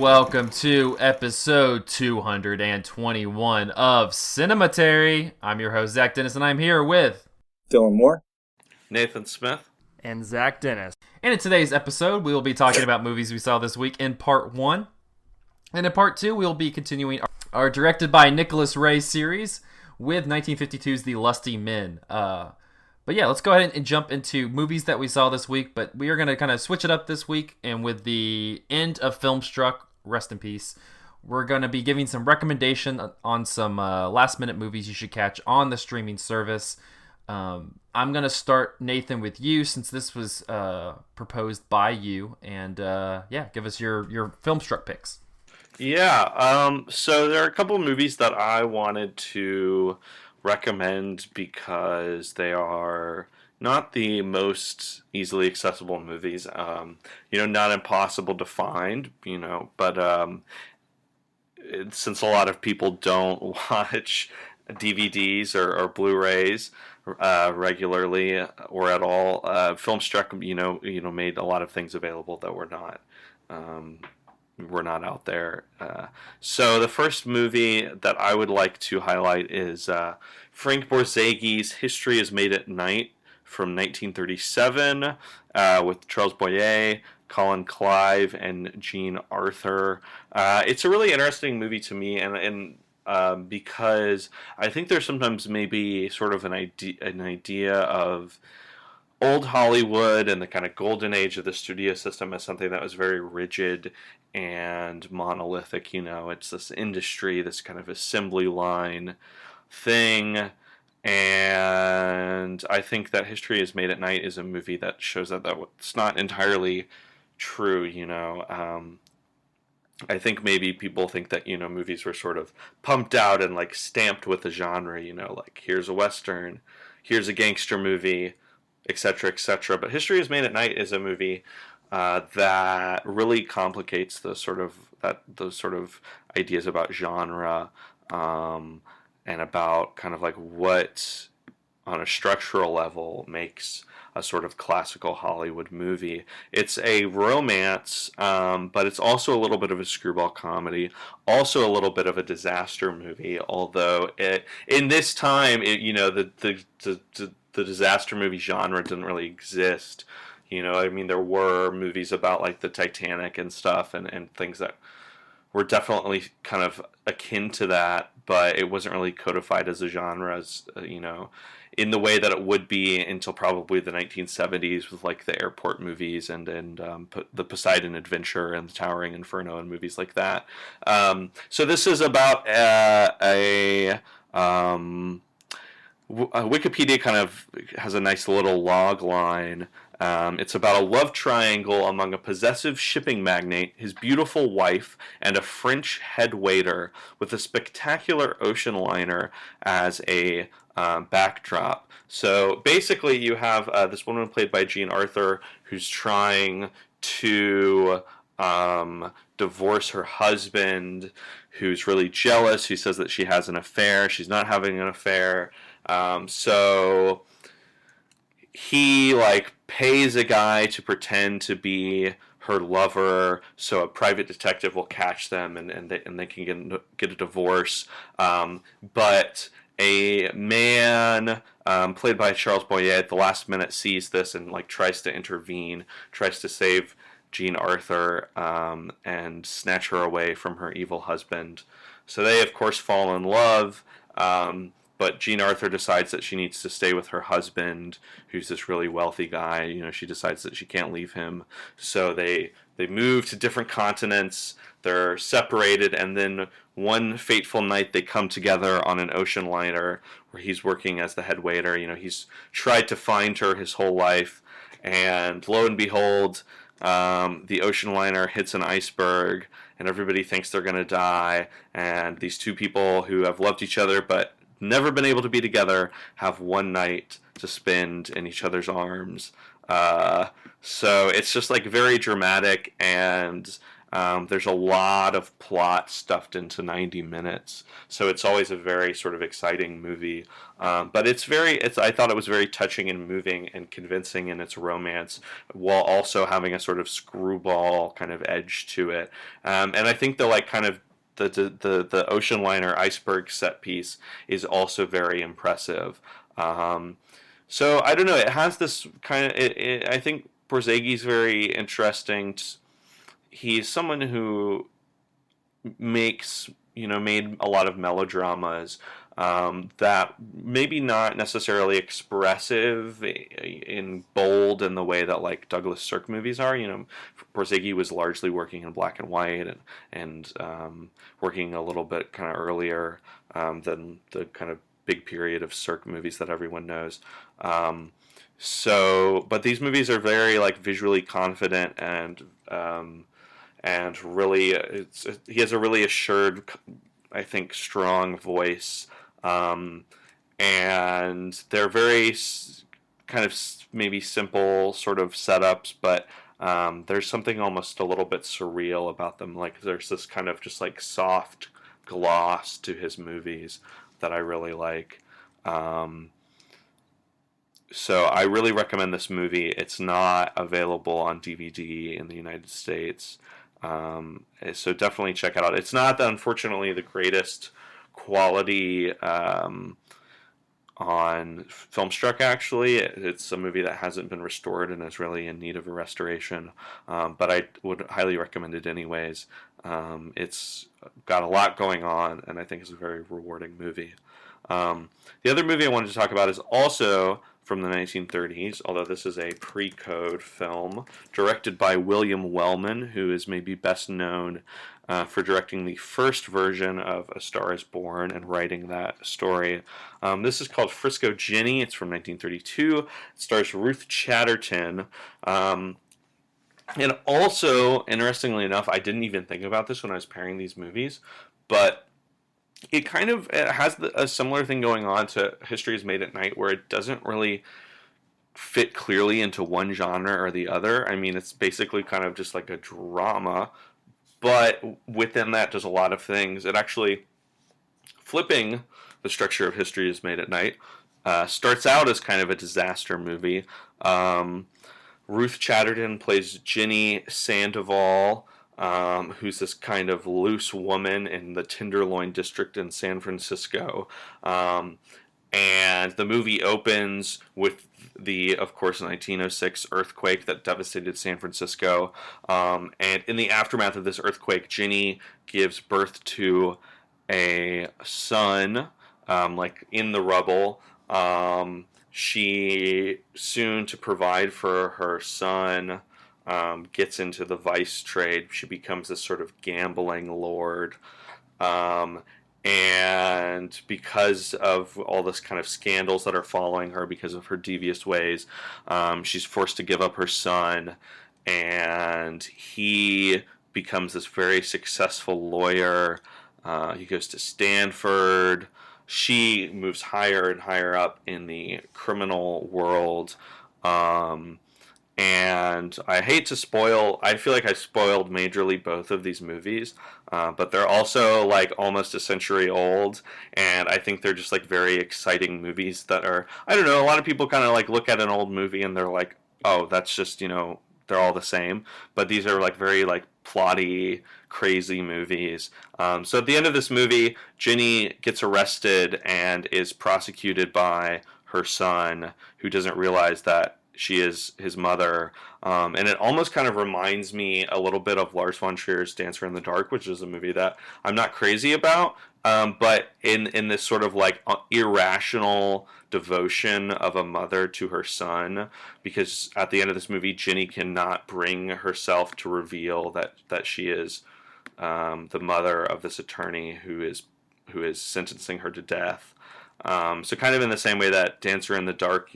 welcome to episode 221 of Cinematary. I'm your host, Zach Dennis, and I'm here with Dylan Moore, Nathan Smith, and Zach Dennis. And in today's episode, we will be talking about movies we saw this week in part 1. And in part 2, we will be continuing our directed by Nicholas Ray series with 1952's The Lusty Men. But yeah, let's go ahead and jump into movies that we saw this week. But we are going to kind of switch it up this week. And with the end of FilmStruck, rest in peace, we're going to be giving some recommendation on some last-minute movies you should catch on the streaming service. I'm going to start, Nathan, with you since this was proposed by you. And yeah, give us your FilmStruck picks. Yeah, so there are a couple of movies that I wanted to recommend because they are not the most easily accessible movies. Not impossible to find, but since a lot of people don't watch DVDs or Blu-rays regularly or at all, FilmStruck, made a lot of things available that were not out there. So the first movie that I would like to highlight is Frank Borzegui's History is Made at Night from 1937 with Charles Boyer, Colin Clive, and Jean Arthur. It's a really interesting movie to me, and because I think there's sometimes maybe sort of an idea of old Hollywood and the kind of golden age of the studio system as something that was very rigid and monolithic. It's this industry, this kind of assembly line thing. And I think that History is Made at Night is a movie that shows that it's not entirely true. I think maybe people think that, movies were sort of pumped out and like stamped with a genre, like here's a Western, here's a gangster movie, etc., etc. But History is Made at Night is a movie that really complicates those sort of ideas about genre and about kind of like what, on a structural level, makes a sort of classical Hollywood movie. It's a romance, but it's also a little bit of a screwball comedy, also a little bit of a disaster movie. Although in this time, the disaster movie genre didn't really exist. There were movies about like the Titanic and stuff and things that were definitely kind of akin to that, but it wasn't really codified as a genre, in the way that it would be until probably the 1970s with like the airport movies and the Poseidon Adventure and the Towering Inferno and movies like that. So this is about Wikipedia kind of has a nice little log line. It's about a love triangle among a possessive shipping magnate, his beautiful wife, and a French head waiter with a spectacular ocean liner as a backdrop. So basically you have this woman played by Jean Arthur who's trying to divorce her husband, who's really jealous. He says that she has an affair. She's not having an affair. So he pays a guy to pretend to be her lover, so a private detective will catch them and they can get a divorce. But a man played by Charles Boyer at the last minute sees this and tries to intervene, tries to save Jean Arthur and snatch her away from her evil husband. So they of course fall in love. But Jean Arthur decides that she needs to stay with her husband, who's this really wealthy guy. She decides that she can't leave him. So they move to different continents. They're separated, and then one fateful night they come together on an ocean liner where he's working as the head waiter. He's tried to find her his whole life, and lo and behold, the ocean liner hits an iceberg, and everybody thinks they're going to die. And these two people who have loved each other but never been able to be together have one night to spend in each other's arms. So it's just very dramatic and There's a lot of plot stuffed into 90 minutes, so it's always a very sort of exciting movie. But I thought it was very touching and moving and convincing in its romance, while also having a sort of screwball kind of edge to it. And I think the like kind of the ocean liner iceberg set piece is also very impressive. So I don't know. It has this kind of. I think Borzegui's very interesting. He's someone who makes made a lot of melodramas that maybe not necessarily expressive in bold in the way that like Douglas Sirk movies are. Borzegi was largely working in black and white and working a little bit kind of earlier than the kind of big period of Sirk movies that everyone knows. But these movies are very like visually confident and really, he has a really assured, I think, strong voice, and they're very kind of maybe simple sort of setups, but there's something almost a little bit surreal about them. Like there's this kind of just like soft gloss to his movies that I really like. So I really recommend this movie. It's not available on DVD in the United States. So definitely check it out. It's not, unfortunately, the greatest quality on FilmStruck, actually. It's a movie that hasn't been restored and is really in need of a restoration. But I would highly recommend it anyways. It's got a lot going on, and I think it's a very rewarding movie. The other movie I wanted to talk about is also from the 1930s, although this is a pre-code film, directed by William Wellman, who is maybe best known for directing the first version of A Star is Born and writing that story. This is called Frisco Jenny. It's from 1932. It stars Ruth Chatterton. And also, interestingly enough, I didn't even think about this when I was pairing these movies, but it has a similar thing going on to History is Made at Night, where it doesn't really fit clearly into one genre or the other. I mean, it's basically kind of just like a drama, but within that does a lot of things. It actually, flipping the structure of History is Made at Night, starts out as kind of a disaster movie. Ruth Chatterton plays Ginny Sandoval, who's this kind of loose woman in the Tenderloin district in San Francisco. And the movie opens with of course, 1906 earthquake that devastated San Francisco. And in the aftermath of this earthquake, Ginny gives birth to a son, like in the rubble. She, soon to provide for her son, gets into the vice trade. She becomes this sort of gambling lord. And because of all this kind of scandals that are following her because of her devious ways, she's forced to give up her son, and he becomes this very successful lawyer. He goes to Stanford. She moves higher and higher up in the criminal world. And I hate to spoil, I feel like I spoiled majorly both of these movies, but they're also like almost a century old, and I think they're just like very exciting movies that are, I don't know, a lot of people kind of like look at an old movie and they're like, oh, that's just, they're all the same, but these are like very like plotty, crazy movies. So at the end of this movie, Ginny gets arrested and is prosecuted by her son, who doesn't realize that she is his mother, and it almost kind of reminds me a little bit of Lars von Trier's Dancer in the Dark, which is a movie that I'm not crazy about, but in this sort of like irrational devotion of a mother to her son, because at the end of this movie, Ginny cannot bring herself to reveal that she is the mother of this attorney who is sentencing her to death. So kind of in the same way that Dancer in the Dark,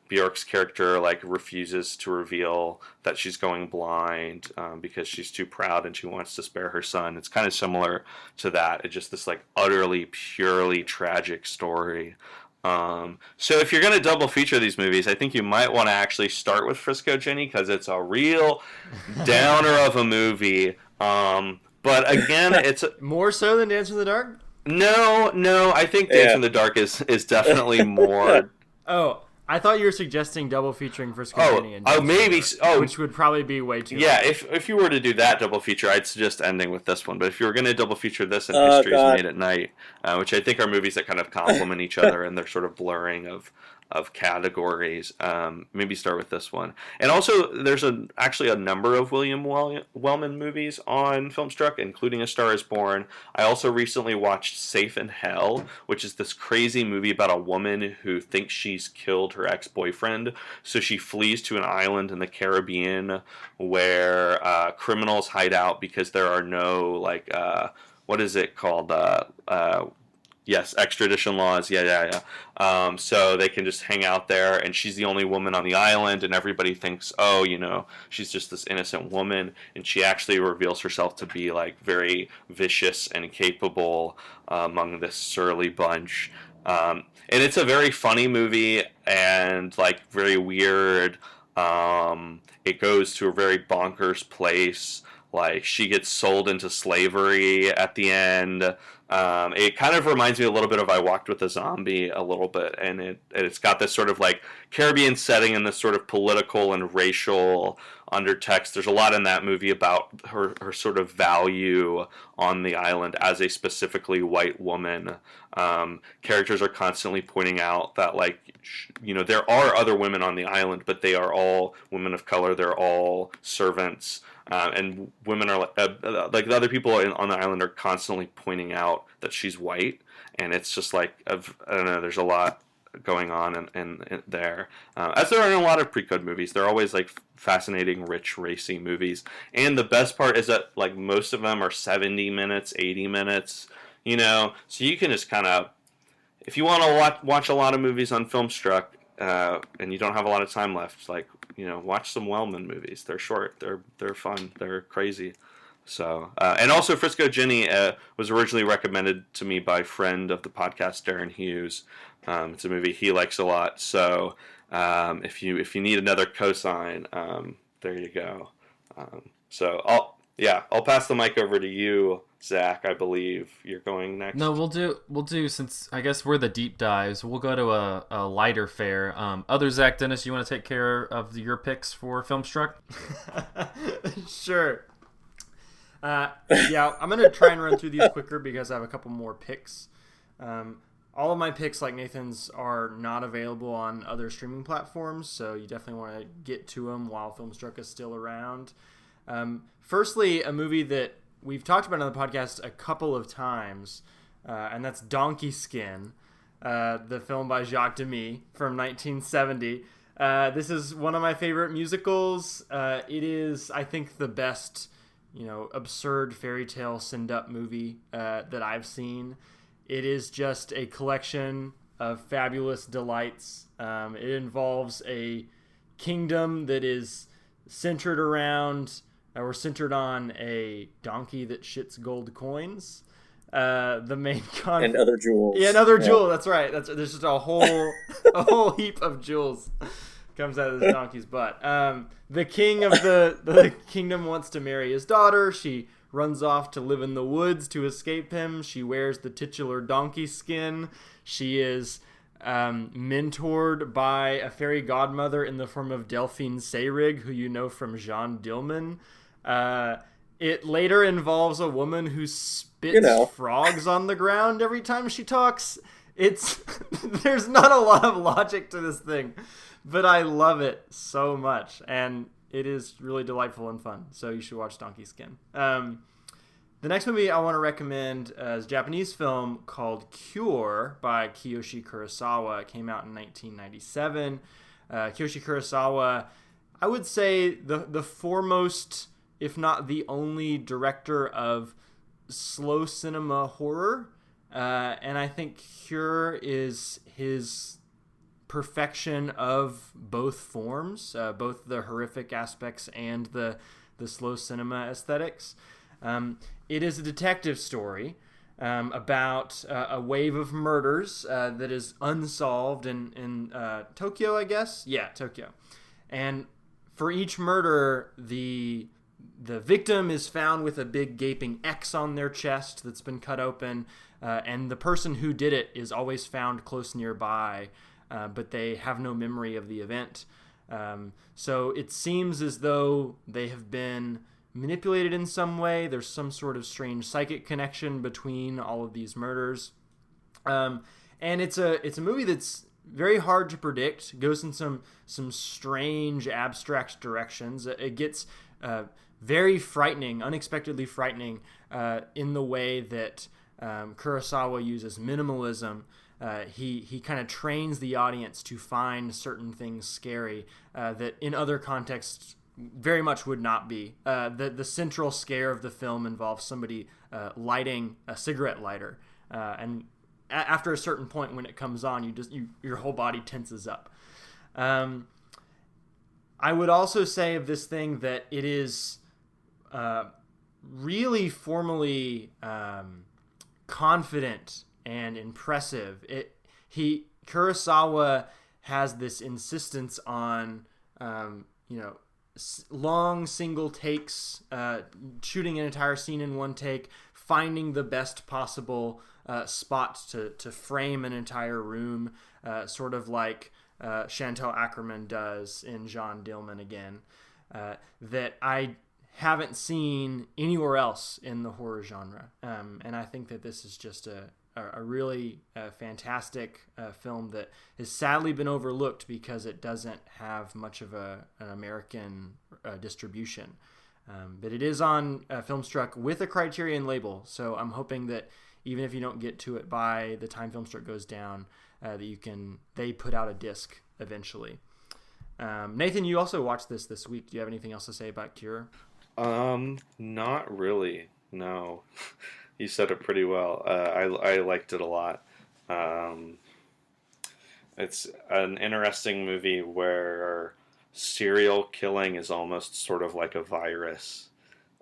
Bjork's character like refuses to reveal that she's going blind because she's too proud and she wants to spare her son. It's kind of similar to that. It's just this like utterly, purely tragic story. So if you're going to double feature these movies, I think you might want to actually start with Frisco Jenny, because it's a real downer of a movie. But again, it's More so than Dance in the Dark? no. I think Dance in the Dark is definitely more. Oh, I thought you were suggesting double featuring Frisco Jenny and Dance in the Maybe. Dark, which would probably be way too Yeah, long. if you were to do that double feature, I'd suggest ending with this one. But if you were going to double feature this and History's Made at Night, which I think are movies that kind of complement each other and they're sort of blurring of categories, maybe start with this one. And also, there's actually a number of William Wellman movies on Filmstruck, including A Star Is Born. I also recently watched Safe in Hell, which is this crazy movie about a woman who thinks she's killed her ex-boyfriend, so she flees to an island in the Caribbean where criminals hide out because there are no, like, what is it called? Yes, extradition laws. Yeah. So they can just hang out there, and she's the only woman on the island, and everybody thinks, oh, she's just this innocent woman, and she actually reveals herself to be like very vicious and capable among this surly bunch. And it's a very funny movie and like very weird. It goes to a very bonkers place. Like, she gets sold into slavery at the end. It kind of reminds me a little bit of I Walked with a Zombie a little bit, and it's got this sort of like Caribbean setting and this sort of political and racial undertext. There's a lot in that movie about her sort of value on the island as a specifically white woman. Characters are constantly pointing out that, like, there are other women on the island, but they are all women of color. They're all servants. And women are like the other people on the island are constantly pointing out that she's white, and it's just like I don't know. There's a lot going on in there, as there are in a lot of pre-code movies. They're always like fascinating, rich, racy movies, and the best part is that like most of them are 70 minutes, 80 minutes. So you can just kind of, if you want to watch a lot of movies on Filmstruck, and you don't have a lot of time left, like, watch some Wellman movies. They're short, they're fun, they're crazy. So, and also Frisco Jenny was originally recommended to me by friend of the podcast, Darren Hughes. It's a movie he likes a lot. So, if you need another cosign, there you go. So I'll pass the mic over to you, Zach. I believe you're going next. No, we'll do since I guess we're the deep dives. We'll go to a lighter fare. Other Zach Dennis, you want to take care of your picks for Filmstruck? Sure. Yeah, I'm gonna try and run through these quicker because I have a couple more picks. All of my picks, like Nathan's, are not available on other streaming platforms, so you definitely want to get to them while Filmstruck is still around. Firstly, a movie that we've talked about on the podcast a couple of times, and that's Donkey Skin, the film by Jacques Demy from 1970. This is one of my favorite musicals. It is, I think, the best, absurd fairy tale send-up movie that I've seen. It is just a collection of fabulous delights. It involves a kingdom that is centered on a donkey that shits gold coins. The main and other jewels. Yeah, and other jewels. That's right. There's just a whole heap of jewels comes out of this donkey's butt. The king of the kingdom wants to marry his daughter. She runs off to live in the woods to escape him. She wears the titular donkey skin. She is mentored by a fairy godmother in the form of Delphine Seyrig, who you know from Jean Dillman. It later involves a woman who spits frogs on the ground every time she talks. There's not a lot of logic to this thing, but I love it so much, and it is really delightful and fun. So you should watch Donkey Skin. The next movie I want to recommend is a Japanese film called Cure by Kiyoshi Kurosawa. It came out in 1997. Kiyoshi Kurosawa, I would say the foremost, if not the only, director of slow cinema horror. And I think Cure is his perfection of both forms, both the horrific aspects and the slow cinema aesthetics. It is a detective story about a wave of murders that is unsolved in Tokyo, I guess? Yeah, Tokyo. And for each murder, the the victim is found with a big gaping X on their chest that's been cut open, and the person who did it is always found close nearby, but they have no memory of the event. So it seems as though they have been manipulated in some way. There's some sort of strange psychic connection between all of these murders. And it's a movie that's very hard to predict. It goes in some strange abstract directions. It gets very frightening, unexpectedly frightening, in the way that Kurosawa uses minimalism. He kind of trains the audience to find certain things scary that in other contexts very much would not be. The central scare of the film involves somebody lighting a cigarette lighter, and after a certain point when it comes on, your whole body tenses up. I would also say of this thing that it is really formally confident and impressive. Kurosawa has this insistence on long single takes, shooting an entire scene in one take, finding the best possible spot to frame an entire room, sort of like Chantal Akerman does in Jean Dillman Again, that I haven't seen anywhere else in the horror genre. And I think that this is just a really fantastic film that has sadly been overlooked because it doesn't have much of an American distribution. But it is on FilmStruck with a Criterion label, so I'm hoping that even if you don't get to it by the time FilmStruck goes down, that they put out a disc eventually. Nathan, you also watched this week. Do you have anything else to say about Cure? Not really. No. You said it pretty well. I liked it a lot. It's an interesting movie where serial killing is almost sort of like a virus.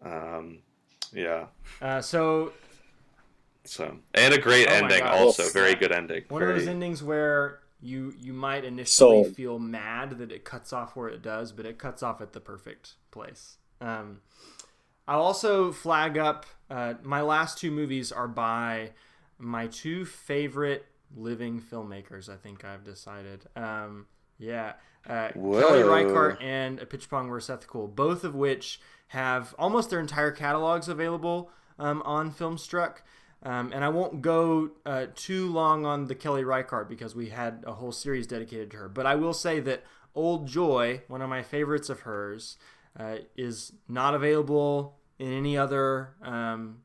Yeah. And a great ending also. Very good ending. One of those endings where you might initially feel mad that it cuts off where it does, but it cuts off at the perfect place. I'll also flag up my last two movies are by my two favorite living filmmakers, I think I've decided. Kelly Reichardt and A Pitch Pong Were Ethical, both of which have almost their entire catalogs available on FilmStruck. And I won't go too long on the Kelly Reichardt because we had a whole series dedicated to her. But I will say that Old Joy, one of my favorites of hers, is not available in any other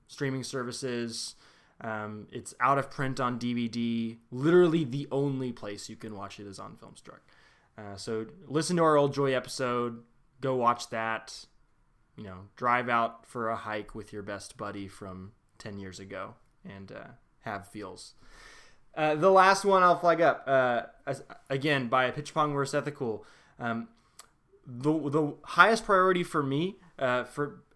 streaming services. It's out of print on DVD. Literally the only place you can watch it is on FilmStruck. So listen to our Old Joy episode. Go watch that. Drive out for a hike with your best buddy from 10 years ago and have feels. The last one I'll flag up, again, by Pitch Pong Were Ethical. The highest priority for me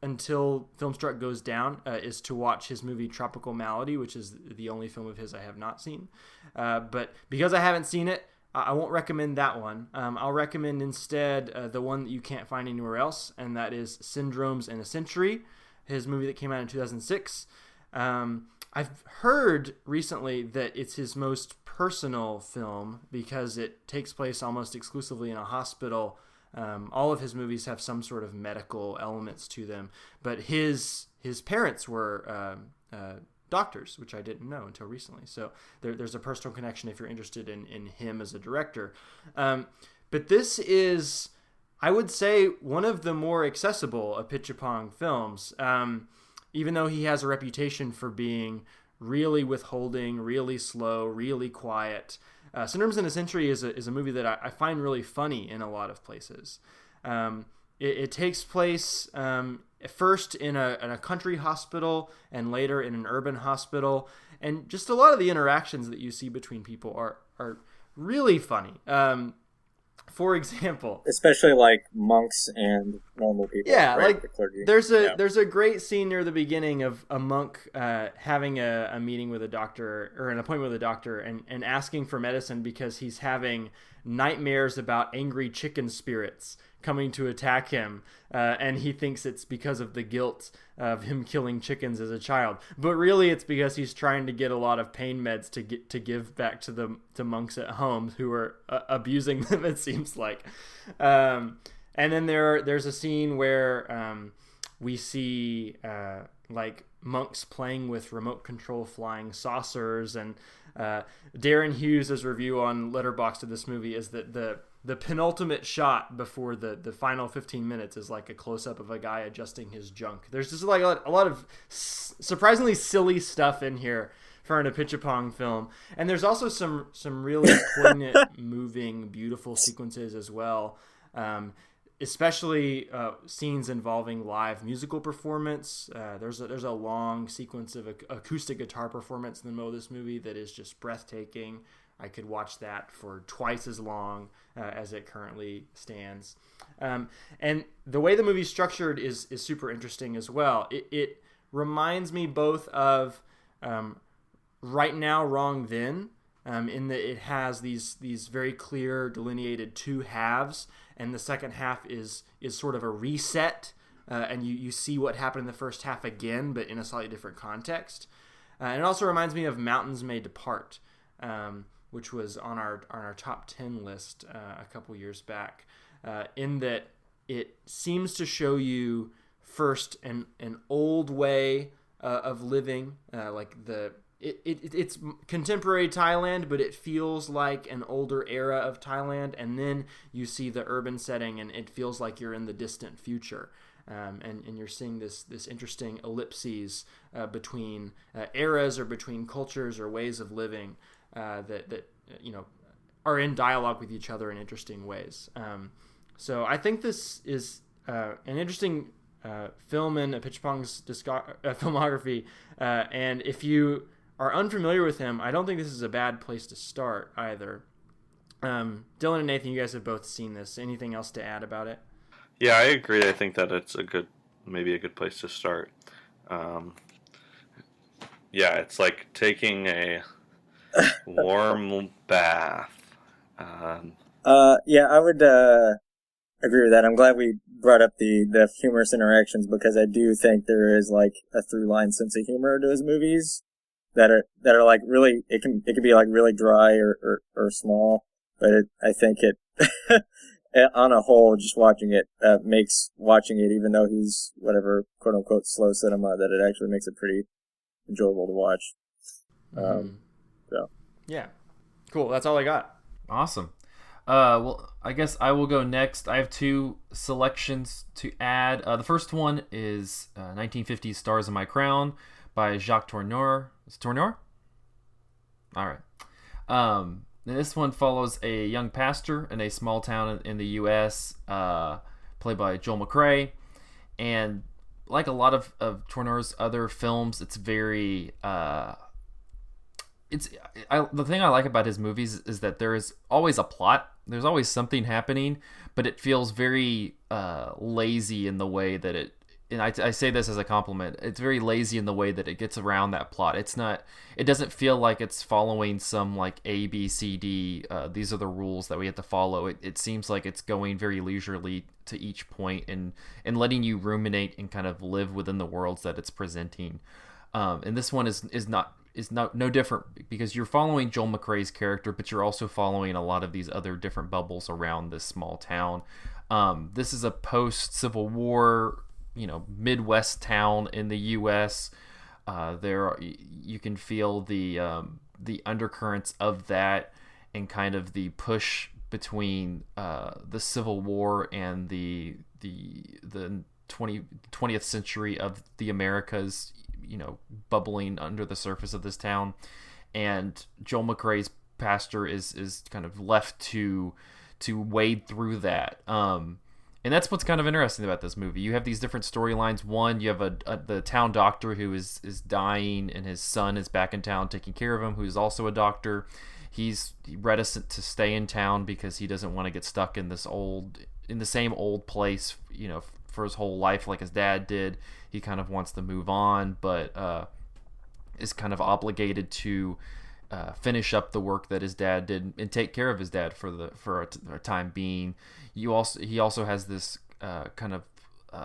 until FilmStruck goes down is to watch his movie Tropical Malady, which is the only film of his I have not seen. But because I haven't seen it, I won't recommend that one. I'll recommend instead the one that you can't find anywhere else, and that is Syndromes in a Century, his movie that came out in 2006. I've heard recently that it's his most personal film because it takes place almost exclusively in a hospital. All of his movies have some sort of medical elements to them, but his parents were doctors, which I didn't know until recently. So there's a personal connection if you're interested in him as a director. But this is, I would say, one of the more accessible of Pitchapong films. Even though he has a reputation for being really withholding, really slow, really quiet. Syndromes in a Century is a movie that I find really funny in a lot of places. It takes place first in a country hospital and later in an urban hospital. And just a lot of the interactions that you see between people are really funny. For example, especially like monks and normal people. Yeah, right? like the clergy. there's a great scene near the beginning of a monk having a meeting with a doctor or an appointment with a doctor and asking for medicine because he's having nightmares about angry chicken spirits coming to attack him, and he thinks it's because of the guilt of him killing chickens as a child, but really it's because he's trying to get a lot of pain meds to give back to monks at home who are abusing them, it seems like. And then there's a scene where we see like monks playing with remote control flying saucers, and Darren Hughes' review on Letterboxd of this movie is that the penultimate shot before the final 15 minutes is like a close-up of a guy adjusting his junk. There's just like a lot of surprisingly silly stuff in here for an Apichatpong film, and there's also some really poignant, moving, beautiful sequences as well, especially scenes involving live musical performance. There's a long sequence of acoustic guitar performance in the middle of this movie that is just breathtaking. I could watch that for twice as long as it currently stands. And the way the movie's structured is super interesting as well. It reminds me both of Right Now, Wrong Then, in that it has these very clear delineated two halves, and the second half is sort of a reset, and you see what happened in the first half again, but in a slightly different context. And it also reminds me of Mountains May Depart, which was on our top 10 list a couple years back, in that it seems to show you first an old way of living, like it's contemporary Thailand, but it feels like an older era of Thailand, and then you see the urban setting, and it feels like you're in the distant future. And you're seeing this interesting ellipses between eras or between cultures or ways of living that are in dialogue with each other in interesting ways. So I think this is an interesting film in Apichatpong's filmography, and if you are unfamiliar with him, I don't think this is a bad place to start either. Dylan and Nathan, you guys have both seen this. Anything else to add about it? Yeah, I agree. I think that it's maybe a good place to start. Yeah, it's like taking a warm bath. Yeah, I would agree with that. I'm glad we brought up the humorous interactions, because I do think there is like a through line sense of humor to his movies that are like really, it can be like really dry or small, but I think it on a whole, just watching it makes watching it, even though he's whatever quote unquote slow cinema, that it actually makes it pretty enjoyable to watch. So yeah, cool. That's all I got. Awesome. Well, I guess I will go next. I have two selections to add. The first one is 1950s Stars in My Crown by Jacques Tourneur. Is it Tourneur? All right. This one follows a young pastor in a small town in the U.S., played by Joel McCrea. And like a lot of Tourneur's other films, it's very... the thing I like about his movies is that there is always a plot. There's always something happening, but it feels very lazy in the way that it... And I say this as a compliment. It's very lazy in the way that it gets around that plot. It doesn't feel like it's following some like A, B, C, D. These are the rules that we have to follow. It seems like it's going very leisurely to each point and letting you ruminate and kind of live within the worlds that it's presenting. And this one is no different, because you're following Joel McCrea's character, but you're also following a lot of these other different bubbles around this small town. This is a post-Civil War, Midwest town in the U.S. You can feel the undercurrents of that, and kind of the push between the Civil War and the 20th century of the Americas, bubbling under the surface of this town. And Joel McCrea's pastor is kind of left to wade through that. And that's what's kind of interesting about this movie. You have these different storylines. One, you have the town doctor who is dying, and his son is back in town taking care of him, who's also a doctor. He's reticent to stay in town because he doesn't want to get stuck in the same old place, for his whole life like his dad did. He kind of wants to move on, but is kind of obligated to finish up the work that his dad did and take care of his dad for a time being. He also has this kind of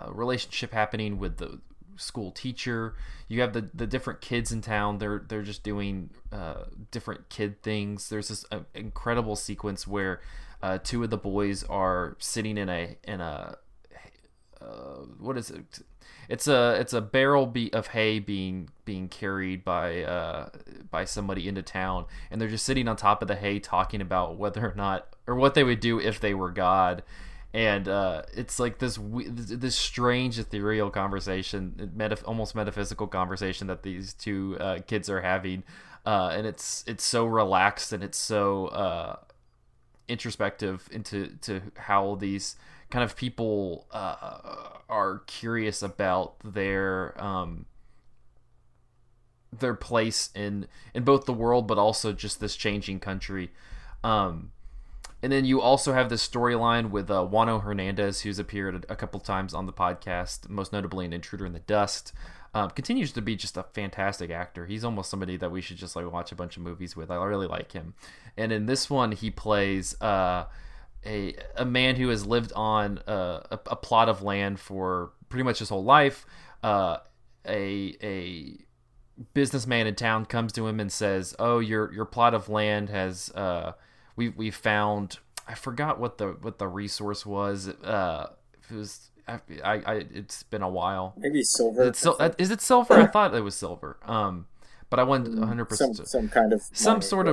relationship happening with the school teacher. You have the different kids in town. They're just doing different kid things. There's this incredible sequence where two of the boys are sitting in a what is it? It's a barrel of hay being carried by somebody into town, and they're just sitting on top of the hay talking about whether or not, or what they would do if they were God. And it's like this strange ethereal conversation, almost metaphysical conversation that these two kids are having, and it's so relaxed and it's so introspective into how these kind of people are curious about their place in both the world, but also just this changing country. And then you also have this storyline with Juano Hernandez, who's appeared a couple times on the podcast, most notably in Intruder in the Dust. Continues to be just a fantastic actor. He's almost somebody that we should just like watch a bunch of movies with. I really like him. And in this one, he plays a man who has lived on a plot of land for pretty much his whole life. A businessman in town comes to him and says, "Oh, your plot of land has we found." I forgot what the resource was. It was. It's been a while. Maybe silver. Is it silver? I thought it was silver. But I wasn't 100%. Some sort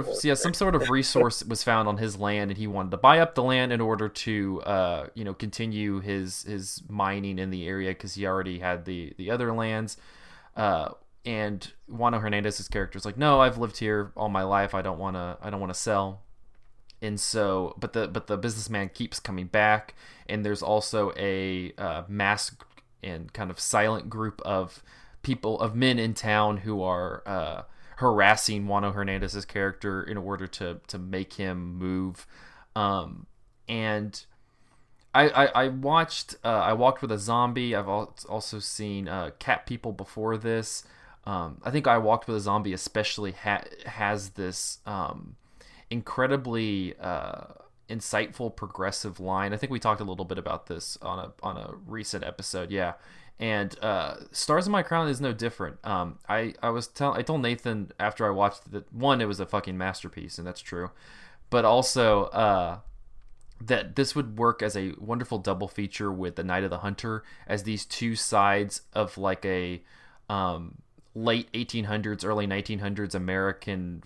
of resource was found on his land, and he wanted to buy up the land in order to continue his mining in the area because he already had the other lands. And Juano Hernandez's character is like, "No, I've lived here all my life. I don't want to sell." And so, but the businessman keeps coming back, and there's also a masked and kind of silent group of men in town who are harassing Juano Hernandez's character in order to make him move. And I watched I Walked with a Zombie. I've also seen Cat People before this. I think I Walked with a Zombie especially has this incredibly insightful progressive line. I think we talked a little bit about this on a recent episode. Yeah. And Stars in My Crown is no different. I told Nathan after I watched it, one, it was a fucking masterpiece, and that's true, but also that this would work as a wonderful double feature with The Night of the Hunter, as these two sides of like a late 1800s, early 1900s American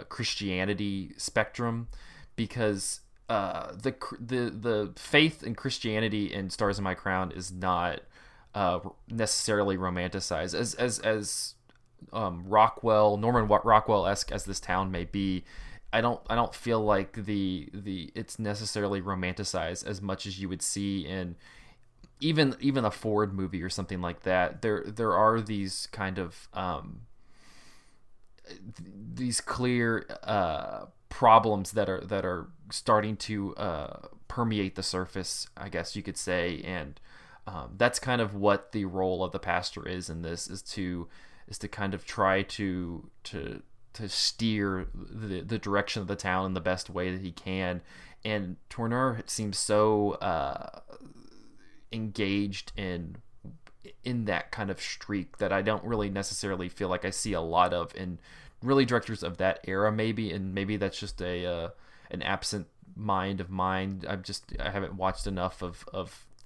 Christianity spectrum, because the faith in Christianity in Stars in My Crown is not necessarily romanticized as Norman Rockwell-esque as this town may be. I don't feel like it's necessarily romanticized as much as you would see in even a Ford movie or something like that. There are these kind of these clear problems that are starting to permeate the surface, I guess you could say, and that's kind of what the role of the pastor is in this, is to kind of try to steer the direction of the town in the best way that he can. And Tourneur seems so engaged in that kind of streak that I don't really necessarily feel like I see a lot of in really directors of that era, maybe, and maybe that's just an absent mind of mine. I haven't watched enough of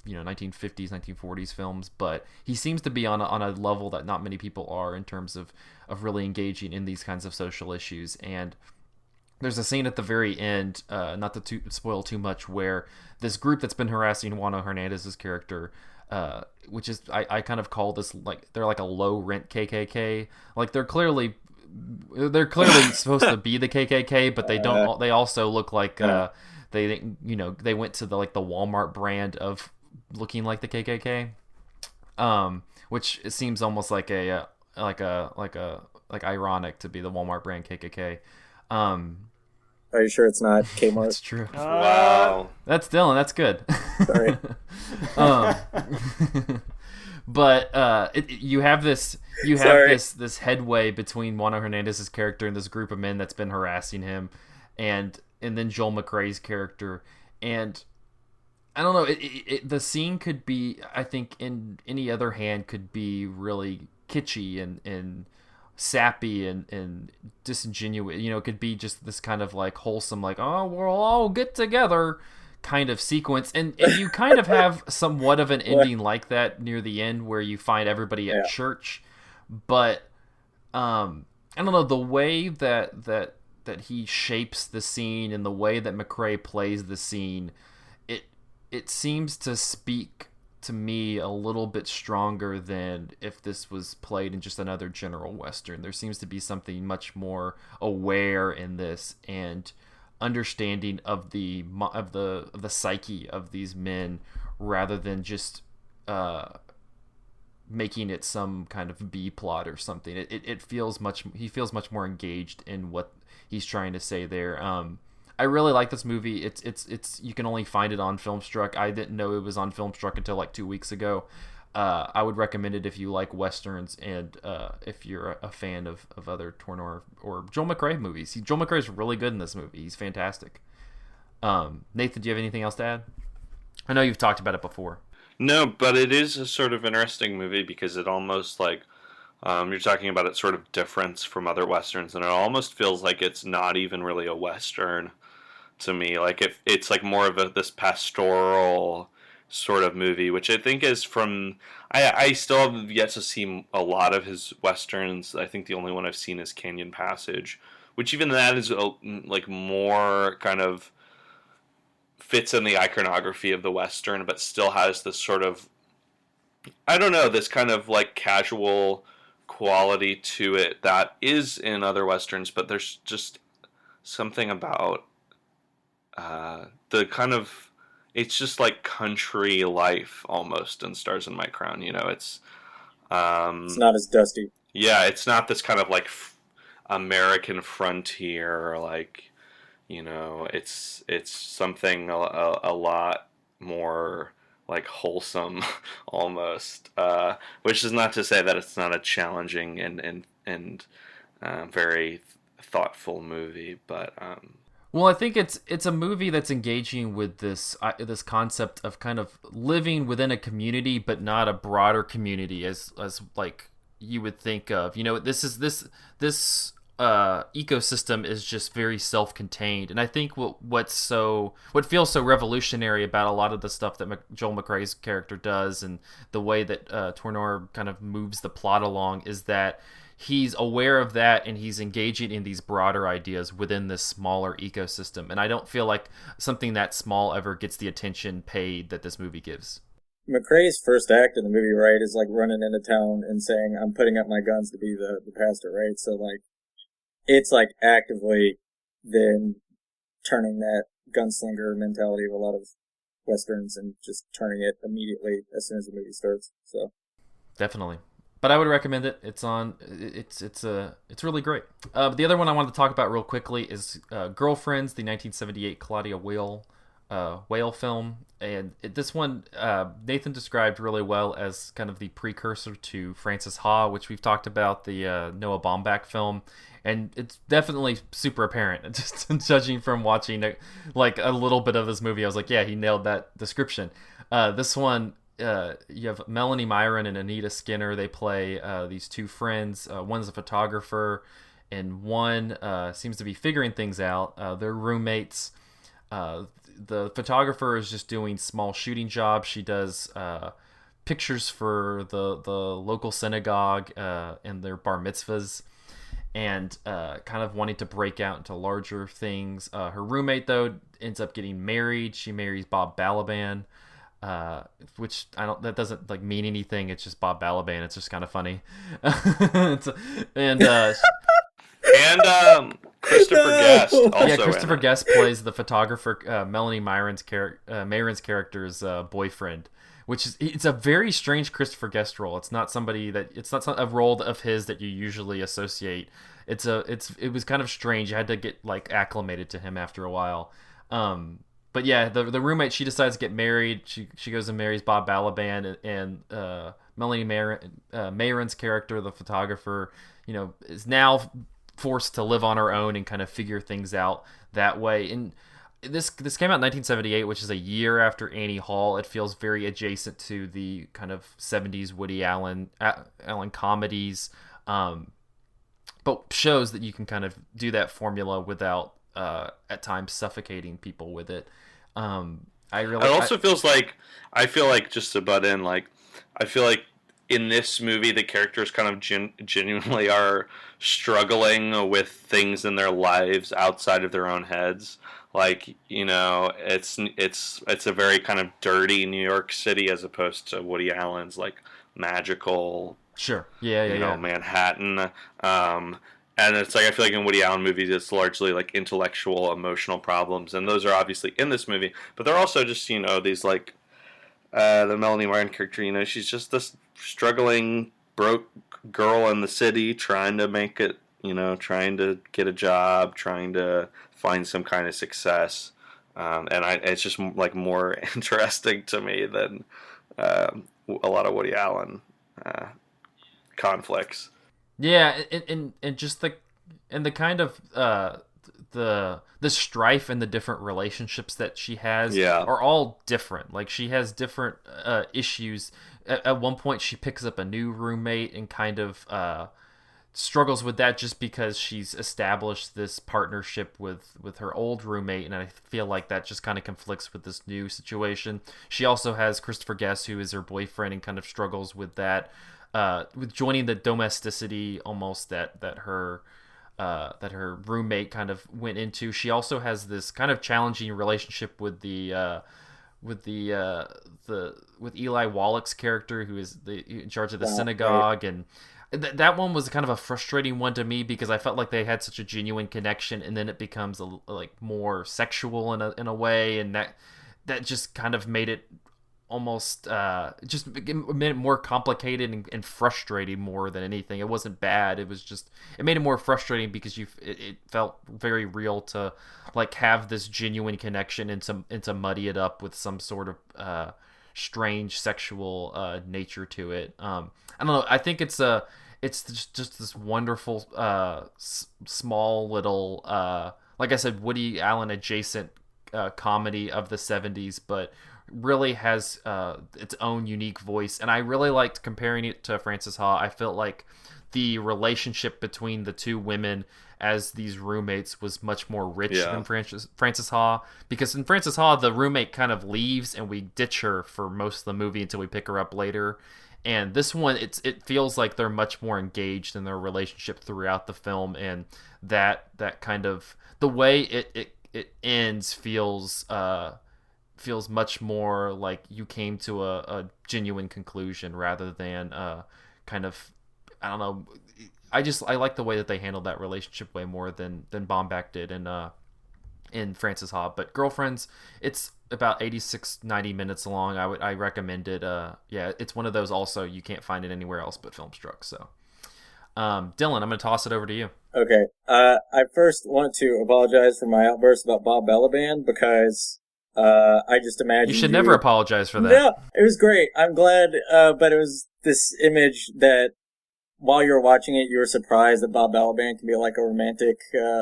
1950s, 1940s films, but he seems to be on a level that not many people are in terms of really engaging in these kinds of social issues. And there's a scene at the very end, not to spoil too much, where this group that's been harassing Juano Hernandez's character, which is I kind of call this like they're like a low rent KKK. Like they're clearly supposed to be the KKK, but they don't. They also look like they went to the Walmart brand of looking like the KKK, which it seems almost like ironic to be the Walmart brand KKK. Are you sure it's not Kmart? That's true. Wow. That's Dylan. That's good. Sorry. But you have this this headway between Juan Hernandez's character and this group of men that's been harassing him, and then Joel McCrea's character, and I don't know. The scene could be, I think, in any other hand, could be really kitschy and sappy and disingenuous. You know, it could be just this kind of like wholesome, like, oh, we'll all get together kind of sequence. And you kind of have somewhat of an ending like that near the end where you find everybody at church. But I don't know, the way that he shapes the scene and the way that McCrea plays the scene, it seems to speak to me a little bit stronger than if this was played in just another general Western. There seems to be something much more aware in this and understanding of the psyche of these men, rather than just making it some kind of B plot or something. It feels he feels much more engaged in what he's trying to say there. I really like this movie. It's you can only find it on FilmStruck. I didn't know it was on FilmStruck until like 2 weeks ago. I would recommend it if you like Westerns and if you're a fan of other Tourneur or Joel McCrea movies. Joel McCrea is really good in this movie. He's fantastic. Nathan, do you have anything else to add? I know you've talked about it before. No, but it is a sort of interesting movie because it almost like you're talking about its sort of difference from other Westerns, and it almost feels like it's not even really a Western to me. Like it's like more of this pastoral sort of movie, which I think is from... I still have yet to see a lot of his Westerns. I think the only one I've seen is Canyon Passage, which even that is like more kind of fits in the iconography of the Western, but still has this sort of, I don't know, this kind of like casual quality to it that is in other Westerns, but there's just something about the kind of, it's just like country life almost in Stars in My Crown, you know. It's not as dusty. Yeah, it's not this kind of like American frontier, or like, you know, it's something a lot more like wholesome almost, which is not to say that it's not a challenging and very thoughtful movie, but well, I think it's a movie that's engaging with this concept of kind of living within a community, but not a broader community as like you would think of. You know, this ecosystem is just very self-contained, and I think what feels so revolutionary about a lot of the stuff that Joel McCrea's character does, and the way that Tourneur kind of moves the plot along, is that he's aware of that and he's engaging in these broader ideas within this smaller ecosystem. And I don't feel like something that small ever gets the attention paid that this movie gives. McCrea's first act in the movie, right, is like running into town and saying, "I'm putting up my guns to be the pastor," right? So like, it's like actively then turning that gunslinger mentality of a lot of Westerns and just turning it immediately as soon as the movie starts. So definitely. But I would recommend it. It's really great. The other one I wanted to talk about real quickly is Girlfriends, the 1978 Claudia Whale film. And this one, Nathan described really well as kind of the precursor to Frances Ha, which we've talked about, the Noah Baumbach film. And it's definitely super apparent. Just judging from watching like a little bit of this movie, I was like, yeah, he nailed that description. This one, you have Melanie Myron and Anita Skinner. They play these two friends. One's a photographer, and one seems to be figuring things out. They're roommates. The photographer is just doing small shooting jobs. She does pictures for the local synagogue and their bar mitzvahs, and kind of wanting to break out into larger things. Her roommate, though, ends up getting married. She marries Bob Balaban. Which that doesn't like mean anything. It's just Bob Balaban. It's just kind of funny. and Christopher Guest also. Yeah, Christopher Guest plays the photographer, Melanie Myron's character's boyfriend, which is, it's a very strange Christopher Guest role. It's not a role of his that you usually associate. It was kind of strange. You had to get like acclimated to him after a while. But yeah, the roommate, she decides to get married. She goes and marries Bob Balaban, and Mayron's character, the photographer, is now forced to live on her own and kind of figure things out that way. And this came out in 1978, which is a year after Annie Hall. It feels very adjacent to the kind of 70s Woody Allen comedies, but shows that you can kind of do that formula without at times suffocating people with it. It also feels like, I feel like, just to butt in, like, I feel like in this movie the characters kind of genuinely are struggling with things in their lives outside of their own heads. Like, it's a very kind of dirty New York City as opposed to Woody Allen's like magical, sure, yeah, Manhattan. And it's like, I feel like in Woody Allen movies, it's largely like intellectual, emotional problems, and those are obviously in this movie. But they're also just, these like the Melanie Martin character. She's just this struggling, broke girl in the city, trying to make it. Trying to get a job, trying to find some kind of success, and it's just like more interesting to me than a lot of Woody Allen conflicts. Yeah, and just the kind of the strife and the different relationships that she has are all different. Like, she has different issues. At one point, she picks up a new roommate and kind of struggles with that just because she's established this partnership with her old roommate, and I feel like that just kind of conflicts with this new situation. She also has Christopher Guest, who is her boyfriend, and kind of struggles with that, with joining the domesticity almost that her roommate kind of went into. She also has this kind of challenging relationship with with Eli Wallach's character, who is in charge of the synagogue, and that one was kind of a frustrating one to me because I felt like they had such a genuine connection, and then it becomes like more sexual in a way, and that just kind of made it almost just made it more complicated and frustrating more than anything. It wasn't bad. It was just, it made it more frustrating because it felt very real to like have this genuine connection and to muddy it up with some sort of strange sexual nature to it. I don't know. I think it's just this wonderful small little like I said, Woody Allen adjacent comedy of the 70s, but really has its own unique voice. And I really liked comparing it to Frances Ha. I felt like the relationship between the two women as these roommates was much more rich than Frances Ha, because in Frances Ha the roommate kind of leaves and we ditch her for most of the movie until we pick her up later. And this one, it feels like they're much more engaged in their relationship throughout the film, and that kind of the way it ends feels much more like you came to a genuine conclusion rather than kind of, I don't know. I like the way that they handled that relationship way more than Baumbach did in Frances Ha. But Girlfriends, it's about 86-90 minutes long. I recommend it. It's one of those also you can't find it anywhere else but FilmStruck. So Dylan, I'm going to toss it over to you. Okay. I first want to apologize for my outburst about Bob Balaban because I just imagine you should never apologize for that. No, it was great. I'm glad, but it was this image that while you were watching it, you were surprised that Bob Balaban can be like a romantic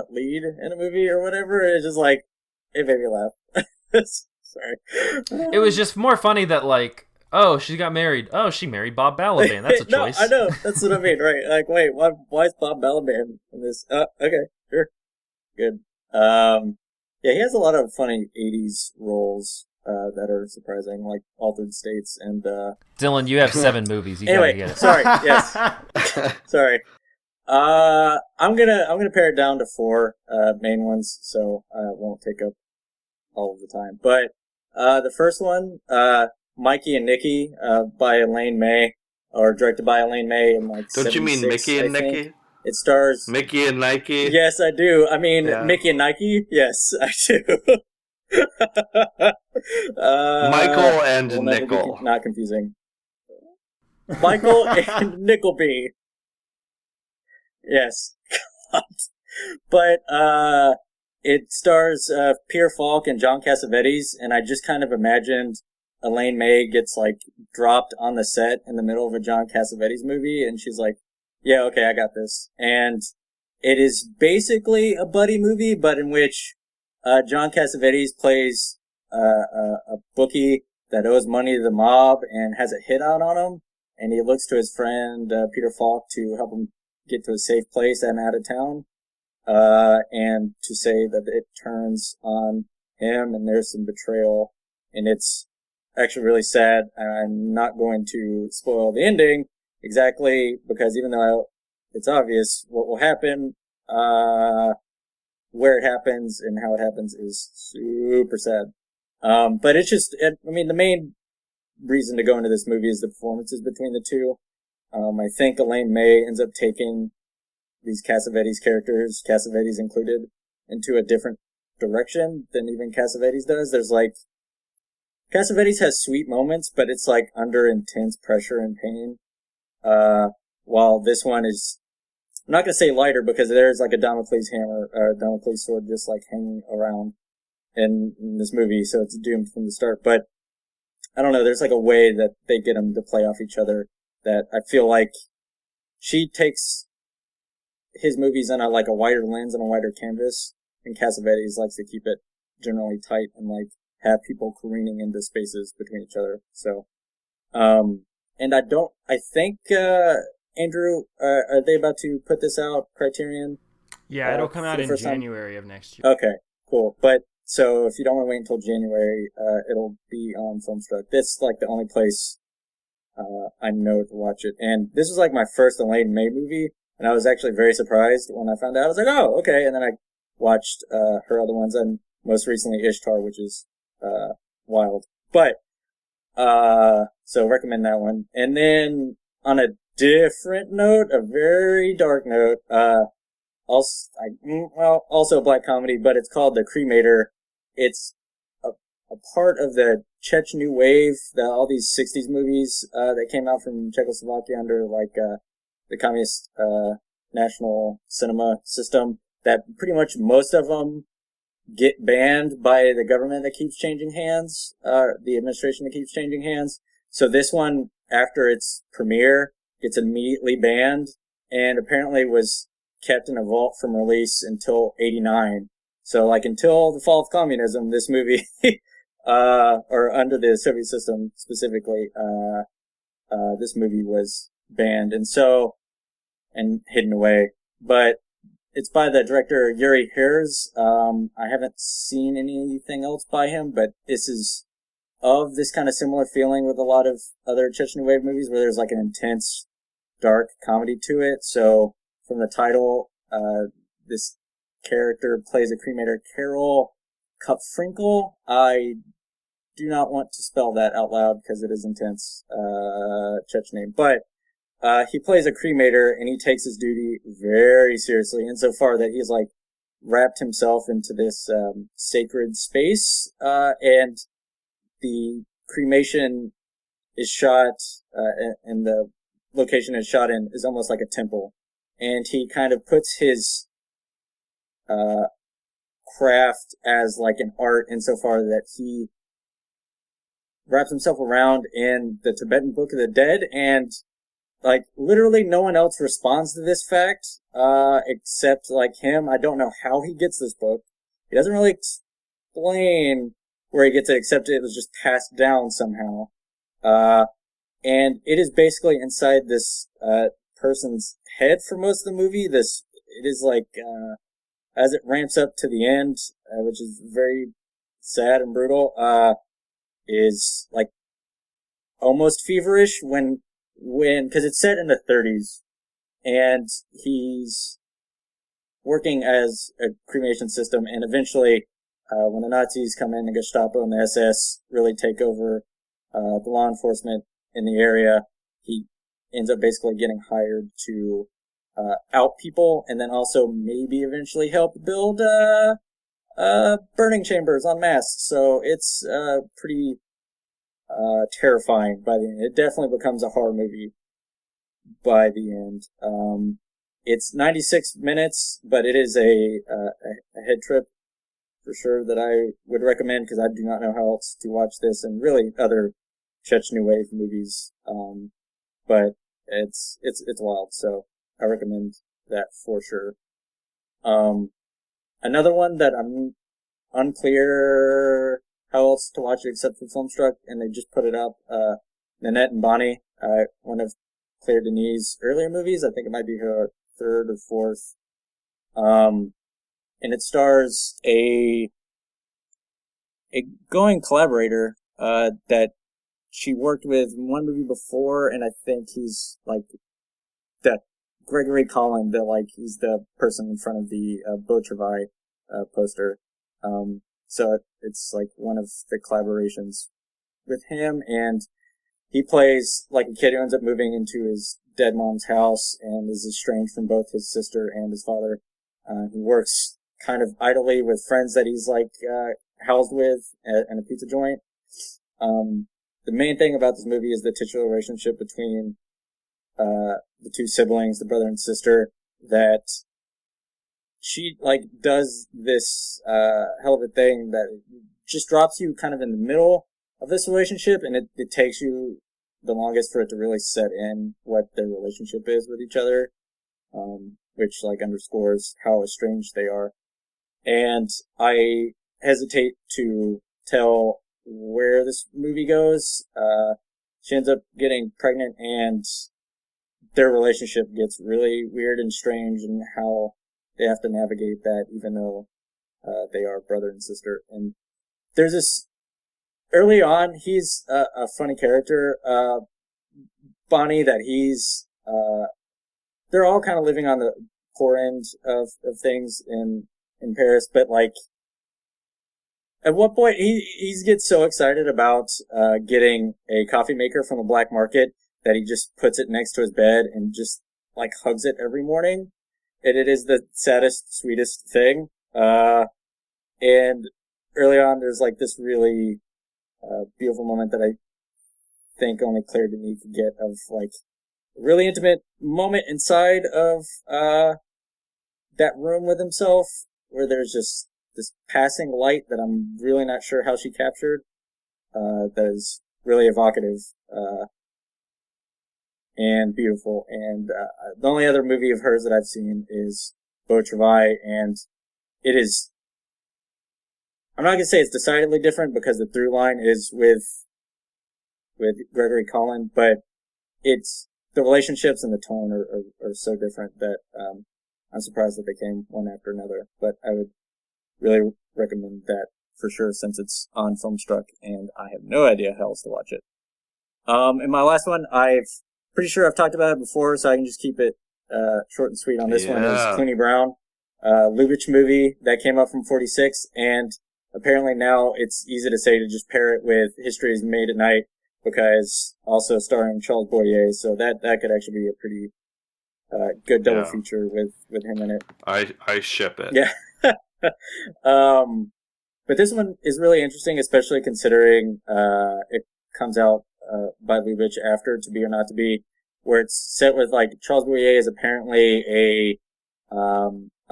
lead in a movie or whatever. It's just like, it made me laugh. Sorry. It was just more funny that like, oh, she got married. Oh, she married Bob Balaban. That's a choice. No, I know. That's what I mean, right? Like, wait, why is Bob Balaban in this? Okay, sure. Good. Yeah, he has a lot of funny 80s roles that are surprising, like Altered States and... Dylan, you have 7 movies. You anyway, gotta get it. Sorry, yes. Sorry. I'm gonna pare it down to 4 main ones, so I won't take up all of the time. But the first one, Mikey and Nicky, by Elaine May, or directed by Elaine May in like Don't you mean Mickey and Nicky? It stars Mickey and Nike. Yes, I do. I mean, Mickey and Nike. Yes, I do. Michael and Nickel. Not confusing. Michael and Nickleby. Yes. But it stars Pierre Falk and John Cassavetes, and I just kind of imagined Elaine May gets like dropped on the set in the middle of a John Cassavetes movie, and she's like, "Yeah, okay, I got this." And it is basically a buddy movie, but in which John Cassavetes plays a bookie that owes money to the mob and has a hit out on him, and he looks to his friend Peter Falk to help him get to a safe place and out of town, and to say that it turns on him and there's some betrayal, and it's actually really sad. I'm not going to spoil the ending exactly, because even though it's obvious what will happen, where it happens and how it happens is super sad. But it's just, I mean, the main reason to go into this movie is the performances between the two. I think Elaine May ends up taking these Cassavetes characters, Cassavetes included, into a different direction than even Cassavetes does. There's like, Cassavetes has sweet moments, but it's like under intense pressure and pain. While this one is, I'm not gonna say lighter, because there's like a Damocles hammer, or Damocles sword just like hanging around in this movie, so it's doomed from the start. But I don't know, there's like a way that they get them to play off each other that I feel like she takes his movies on like a wider lens and a wider canvas, and Cassavetes likes to keep it generally tight and like have people careening into spaces between each other. So, and I think, Andrew, are they about to put this out, Criterion? Yeah, it'll come out in January of next year. Okay, cool. But, so if you don't want to wait until January, it'll be on FilmStruck. This is like the only place, I know to watch it. And this was like my first Elaine May movie, and I was actually very surprised when I found out. I was like, oh, okay. And then I watched, her other ones, and most recently Ishtar, which is, wild. But, so recommend that one. And then on a different note, a very dark note, also a black comedy, but it's called The Cremator. It's a part of the Czech New Wave, all these 60s movies, that came out from Czechoslovakia under like, the communist, national cinema system, that pretty much most of them get banned by the government that keeps changing hands, the administration that keeps changing hands. So this one, after its premiere, gets immediately banned, and apparently was kept in a vault from release until '89. So like until the fall of communism, this movie, or under the Soviet system specifically, this movie was banned, and hidden away. But it's by the director Yuri Herz. I haven't seen anything else by him, but this is of this kind of similar feeling with a lot of other Czech New Wave movies, where there's like an intense, dark comedy to it. So from the title, this character plays a cremator, Carol Kupfrinkel. I do not want to spell that out loud because it is intense, Czech name, but he plays a cremator, and he takes his duty very seriously, insofar that he's like wrapped himself into this sacred space, and the cremation is shot, and the location it's shot in is almost like a temple, and he kind of puts his craft as like an art, insofar that he wraps himself around in the Tibetan Book of the Dead, and like, literally no one else responds to this fact, except, like, him. I don't know how he gets this book. He doesn't really explain where he gets it, except it was just passed down somehow. And it is basically inside this, person's head for most of the movie. It is like, as it ramps up to the end, which is very sad and brutal, is, like, almost feverish because it's set in the 30s, and he's working as a cremation system, and eventually, when the Nazis come in, the Gestapo and the SS really take over, the law enforcement in the area, he ends up basically getting hired to, out people, and then also maybe eventually help build, burning chambers en masse. So it's, pretty terrifying by the end. It definitely becomes a horror movie by the end. It's 96 minutes, but it is a head trip. for sure that I would recommend because I do not know how else to watch this and really other Czech New Wave movies. But it's wild, so I recommend that for sure. Another one that I'm unclear how else to watch it except for Filmstruck, and they just put it up, Nanette and Bonnie, one of Claire Denis' earlier movies. I think it might be her third or fourth. And it stars a going collaborator, that she worked with in one movie before, and I think he's like that Gregory Collin, he's the person in front of the Beau Travail poster. So it's like one of the collaborations with him, and he plays like a kid who ends up moving into his dead mom's house and is estranged from both his sister and his father. He works kind of idly with friends that he's housed with at a pizza joint. The main thing about this movie is the titular relationship between the two siblings, the brother and sister, that she does this hell of a thing that just drops you kind of in the middle of this relationship, and it takes you the longest for it to really set in what their relationship is with each other, which underscores how estranged they are. And I hesitate to tell where this movie goes. She ends up getting pregnant, and their relationship gets really weird and strange, and how they have to navigate that, even though they are brother and sister. And there's this early on, he's a funny character, Bonnie, that he's they're all kind of living on the poor end of things in Paris, but at one point he gets so excited about getting a coffee maker from the black market that he just puts it next to his bed and just hugs it every morning. And it is the saddest, sweetest thing. And early on there's this really beautiful moment that I think only Claire Denis could get, of a really intimate moment inside of that room with himself, where there's just this passing light that I'm really not sure how she captured, that is really evocative and beautiful. And the only other movie of hers that I've seen is Beau Travail, and it is, I'm not gonna say it's decidedly different because the through line is with Gregory Collin, but it's the relationships and the tone are so different that I'm surprised that they came one after another. But I would really recommend that for sure, since it's on Filmstruck and I have no idea how else to watch it. And my last one, pretty sure I've talked about it before, so I can just keep it short and sweet on this one, is Cluny Brown, Lubitsch movie that came up from 46, and apparently now it's easy to say to just pair it with History is Made at Night, because also starring Charles Boyer, so that could actually be a pretty good double feature with him in it. I ship it. Yeah. But this one is really interesting, especially considering it comes out by Lubitsch after To Be or Not to Be, where it's set with Charles Boyer is apparently a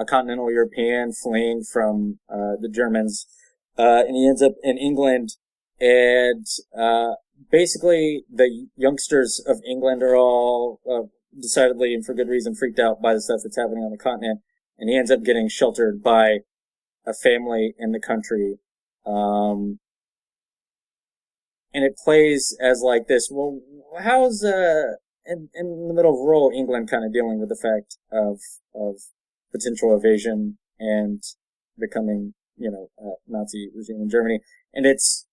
continental European fleeing from the Germans, and he ends up in England, and basically the youngsters of England are all decidedly, and for good reason, freaked out by the stuff that's happening on the continent, and he ends up getting sheltered by a family in the country. And it plays as this, well, how's in the middle of rural England kind of dealing with the fact of potential evasion and becoming, Nazi regime in Germany. And it's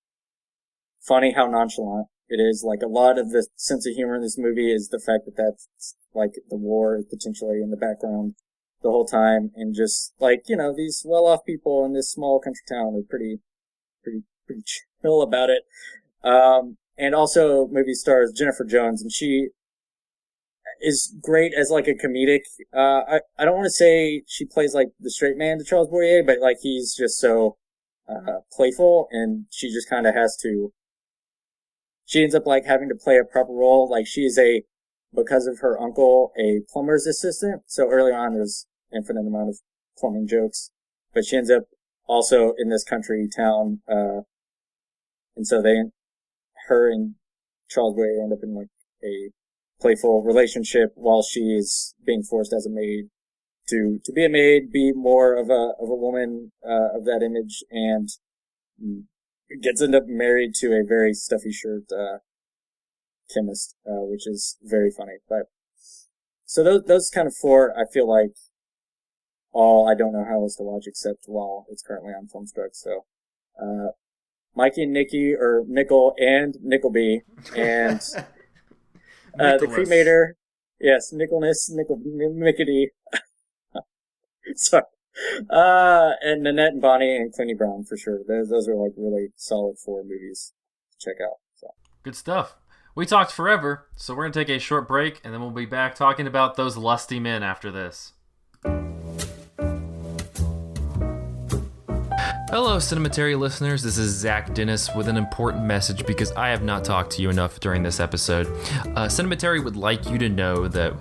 funny how nonchalant it is. A lot of the sense of humor in this movie is the fact that that's the war is potentially in the background the whole time, and just these well-off people in this small country town are pretty chill about it. And also movie stars Jennifer Jones, and she is great as a comedic. I don't want to say she plays the straight man to Charles Boyer, but he's just so playful, and she just kind of has to. She ends up having to play a proper role. She is because of her uncle, a plumber's assistant. So early on, there's infinite amount of plumbing jokes, but she ends up also in this country town, and so her and Charles Way end up in like a playful relationship while she's being forced as a maid to be a maid, be more of a woman, of that image, and end up married to a very stuffy shirt, chemist, which is very funny. But, so those kind of four, I feel like, all I don't know how else to watch except while it's currently on FilmStruck. So, Mikey and Nicky, or Nickel and Nickleby, and the cremator. Yes, Mickety. Sorry. And Nanette and Bonnie and Cluny Brown for sure. Those are like really solid 4 movies to check out. So. Good stuff. We talked forever, so we're going to take a short break, and then we'll be back talking about those lusty men after this. Hello, Cinematary listeners. This is Zach Dennis with an important message because I have not talked to you enough during this episode. Cinematary would like you to know that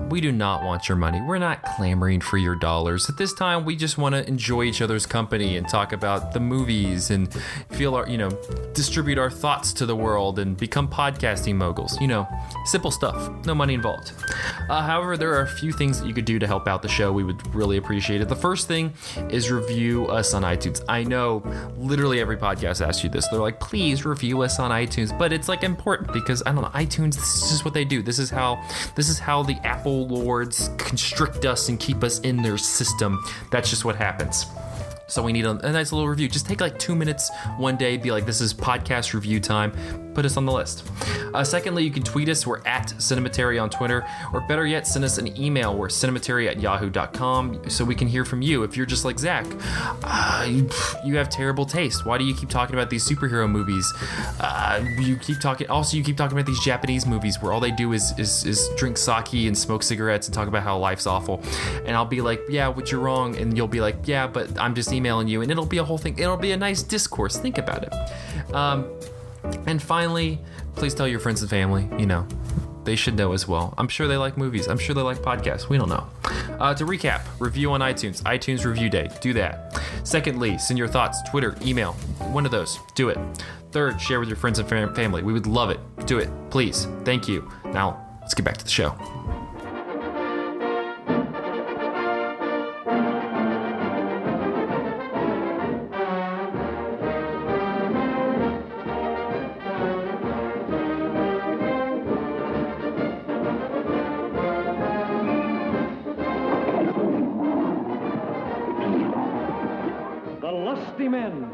we do not want your money. We're not clamoring for your dollars. At this time, we just want to enjoy each other's company and talk about the movies and feel our, distribute our thoughts to the world and become podcasting moguls. Simple stuff. No money involved. However, there are a few things that you could do to help out the show. We would really appreciate it. The first thing is review us on iTunes. I know literally every podcast asks you this. They're like, please review us on iTunes. But it's like important because, I don't know, iTunes, this is just what they do. This is how the Apple lords constrict us and keep us in their system. That's just what happens. So we need a nice little review. Just take like 2 minutes one day, be like, this is podcast review time. Put us on the list. Secondly, you can tweet us. We're at Cinematary on Twitter. Or better yet, send us an email. We're cinematary@yahoo.com so we can hear from you. If you're just like Zach, you have terrible taste. Why do you keep talking about these superhero movies? You keep talking about these Japanese movies where all they do is drink sake and smoke cigarettes and talk about how life's awful. And I'll be like, yeah, but you're wrong. And you'll be like, yeah, but I'm just emailing you. And it'll be a whole thing. It'll be a nice discourse. Think about it. And finally, please tell your friends and family, they should know as well. I'm sure they like movies. I'm sure they like podcasts. We don't know. To recap, review on iTunes Review Day. Do that. Secondly, send your thoughts, Twitter, email, one of those. Do it. Third, share with your friends and family. We would love it. Do it. Please. Thank you. Now, let's get back to the show. Lusty Men.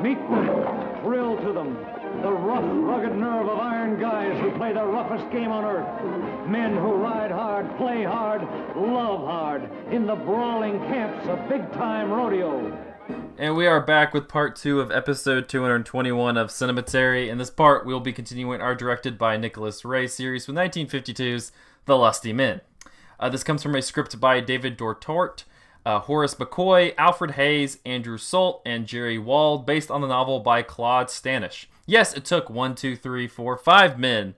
Meet them, thrill to them. The rough, rugged nerve of iron guys who play the roughest game on earth. Men who ride hard, play hard, love hard in the brawling camps of big-time rodeo. And we are back with part 2 of episode 221 of Cinematary. In this part, we'll be continuing our directed by Nicholas Ray series with 1952's The Lusty Men. This comes from a script by David Dortort, Horace McCoy, Alfred Hayes, Andrew Solt, and Jerry Wald, based on the novel by Claude Stanish. Yes, it took 5 men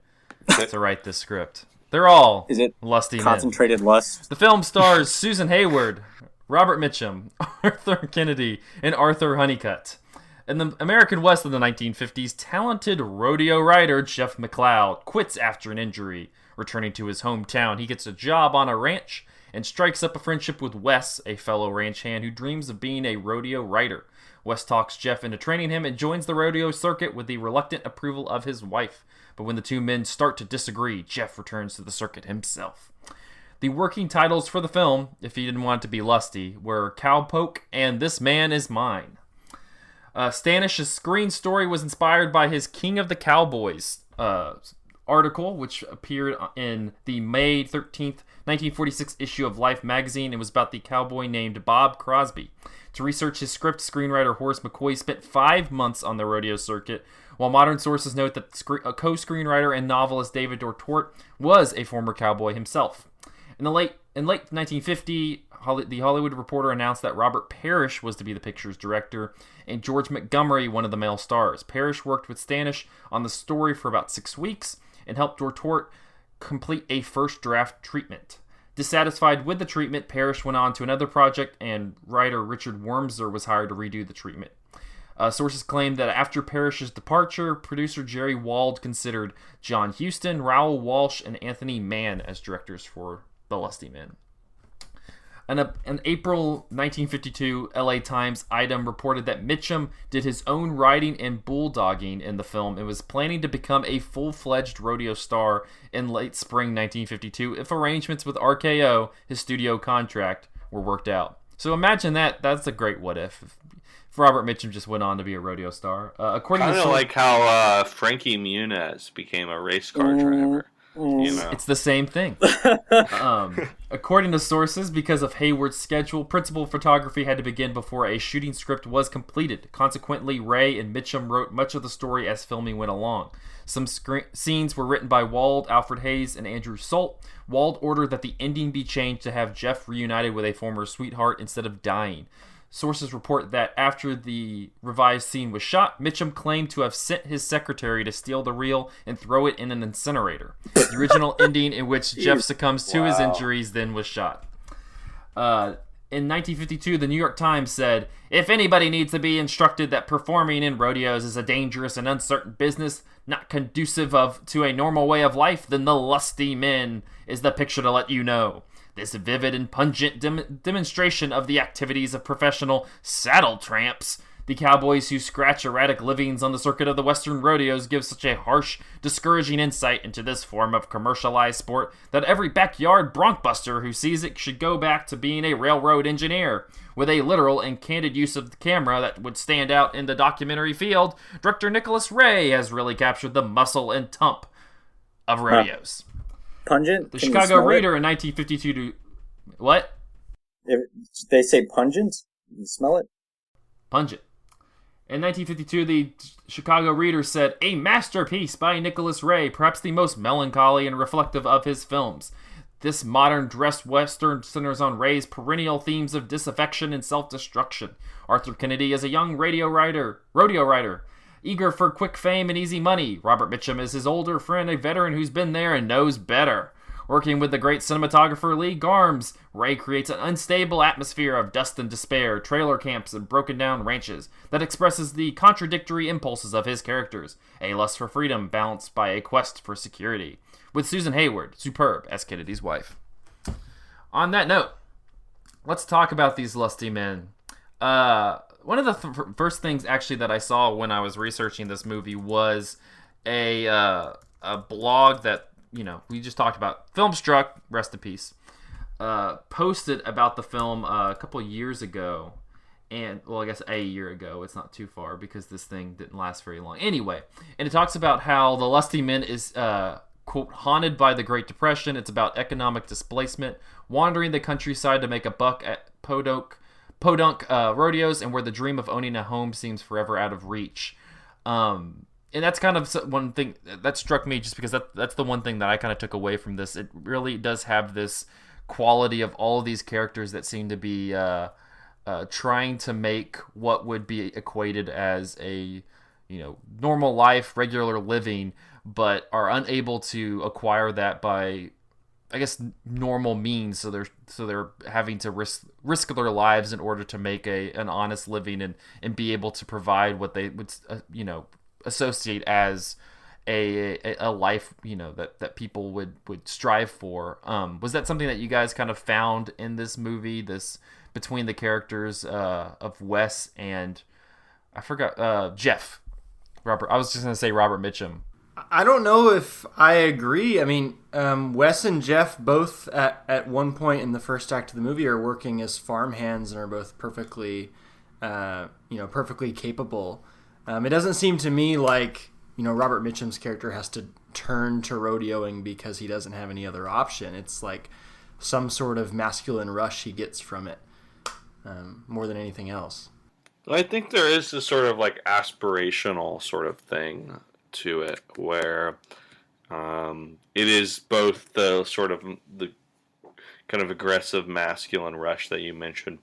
to write this script. They're all lusty men. Concentrated lust? The film stars Susan Hayward, Robert Mitchum, Arthur Kennedy, and Arthur Honeycutt. In the American West of the 1950s, talented rodeo rider Jeff McLeod quits after an injury. Returning to his hometown, he gets a job on a ranch and strikes up a friendship with Wes, a fellow ranch hand who dreams of being a rodeo rider. Wes talks Jeff into training him and joins the rodeo circuit with the reluctant approval of his wife. But when the two men start to disagree, Jeff returns to the circuit himself. The working titles for the film, if he didn't want it to be lusty, were Cowpoke and This Man Is Mine. Stanish's screen story was inspired by his King of the Cowboys article, which appeared in the May 13th, 1946 issue of Life magazine. It was about the cowboy named Bob Crosby. To research his script, screenwriter Horace McCoy spent 5 months on the rodeo circuit, while modern sources note that co-screenwriter and novelist David Dortort was a former cowboy himself. In late 1950, the Hollywood Reporter announced that Robert Parrish was to be the picture's director, and George Montgomery one of the male stars. Parrish worked with Stanish on the story for about 6 weeks and helped Dortort complete a first draft treatment. Dissatisfied with the treatment, Parrish went on to another project, and writer Richard Wormser was hired to redo the treatment. Sources claim that after Parrish's departure, producer Jerry Wald considered John Huston, Raoul Walsh, and Anthony Mann as directors for The Lusty Men. An April 1952 LA Times item reported that Mitchum did his own riding and bulldogging in the film and was planning to become a full-fledged rodeo star in late spring 1952 if arrangements with RKO, his studio contract, were worked out. So imagine that. That's a great what-if. If Robert Mitchum just went on to be a rodeo star. According kind to of like how Frankie Muniz became a race car driver. You know? It's the same thing. According to sources, because of Hayward's schedule, principal photography had to begin before a shooting script was completed. Consequently, Ray and Mitchum wrote much of the story as filming went along. Some scenes were written by Wald, Alfred Hayes, and Andrew Solt. Wald ordered that the ending be changed to have Jeff reunited with a former sweetheart instead of dying. Sources report that after the revised scene was shot, Mitchum claimed to have sent his secretary to steal the reel and throw it in an incinerator. The original ending, in which Jeff succumbs to his injuries, then was shot. In 1952, the New York Times said, "If anybody needs to be instructed that performing in rodeos is a dangerous and uncertain business, not conducive to a normal way of life, then The Lusty Men is the picture to let you know. This vivid and pungent demonstration of the activities of professional saddle tramps, the cowboys who scratch erratic livings on the circuit of the western rodeos, gives such a harsh, discouraging insight into this form of commercialized sport that every backyard bronc-buster who sees it should go back to being a railroad engineer. With a literal and candid use of the camera that would stand out in the documentary field, director Nicholas Ray has really captured the muscle and tump of rodeos." Pungent? The Can you Chicago smell it? Reader in 1952 What? If they say pungent, you smell it? Pungent. In 1952, the Chicago Reader said, "A masterpiece by Nicholas Ray, perhaps the most melancholy and reflective of his films. This modern dressed western centers on Ray's perennial themes of disaffection and self-destruction. Arthur Kennedy is a young rodeo rider, eager for quick fame and easy money. Robert Mitchum is his older friend, a veteran who's been there and knows better. Working with the great cinematographer Lee Garms, Ray creates an unstable atmosphere of dust and despair, trailer camps, and broken-down ranches that expresses the contradictory impulses of his characters, a lust for freedom balanced by a quest for security. With Susan Hayward, superb as Kennedy's wife." On that note, let's talk about these lusty men. One of the first things actually that I saw when I was researching this movie was a blog that, we just talked about. FilmStruck, rest in peace, posted about the film a couple years ago. And, well, I guess a year ago. It's not too far because this thing didn't last very long. Anyway, and it talks about how The Lusty Men is, quote, haunted by the Great Depression. It's about economic displacement, wandering the countryside to make a buck at podunk rodeos, and where the dream of owning a home seems forever out of reach. And that's kind of one thing that struck me, just because that's the one thing that I kind of took away from this. It really does have this quality of all of these characters that seem to be trying to make what would be equated as a normal life, regular living, but are unable to acquire that by, I guess, normal means. So they're having to risk their lives in order to make an honest living and be able to provide what they would associate as a life that people would strive for. Was that something that you guys kind of found in this movie, this between the characters of Wes and I forgot Jeff? Robert. I was just going to say Robert Mitchum. I don't know if I agree. I mean, Wes and Jeff both at one point in the first act of the movie are working as farmhands and are both perfectly capable. It doesn't seem to me like, Robert Mitchum's character has to turn to rodeoing because he doesn't have any other option. It's like some sort of masculine rush he gets from it, more than anything else. I think there is this sort of like aspirational sort of thing to it, where it is both the sort of the kind of aggressive masculine rush that you mentioned,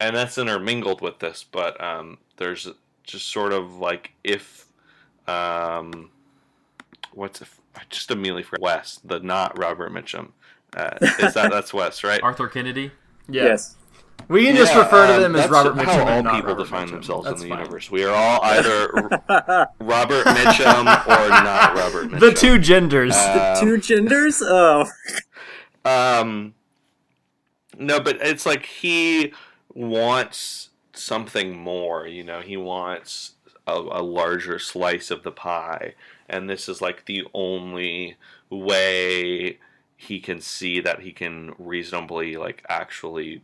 and that's intermingled with this, but there's just sort of like just immediately for Wes, the not Robert Mitchum That's Wes, right? Arthur Kennedy. Yeah. Yes. We can just refer to them as that's Robert Mitchum how all and not people Robert define Mitchum. themselves That's in the fine. universe. We are all either Robert Mitchum or not Robert Mitchum. The two genders. Two genders? Oh. No, but it's like he wants something more, you know. He wants a larger slice of the pie, and this is like the only way he can see that he can reasonably like actually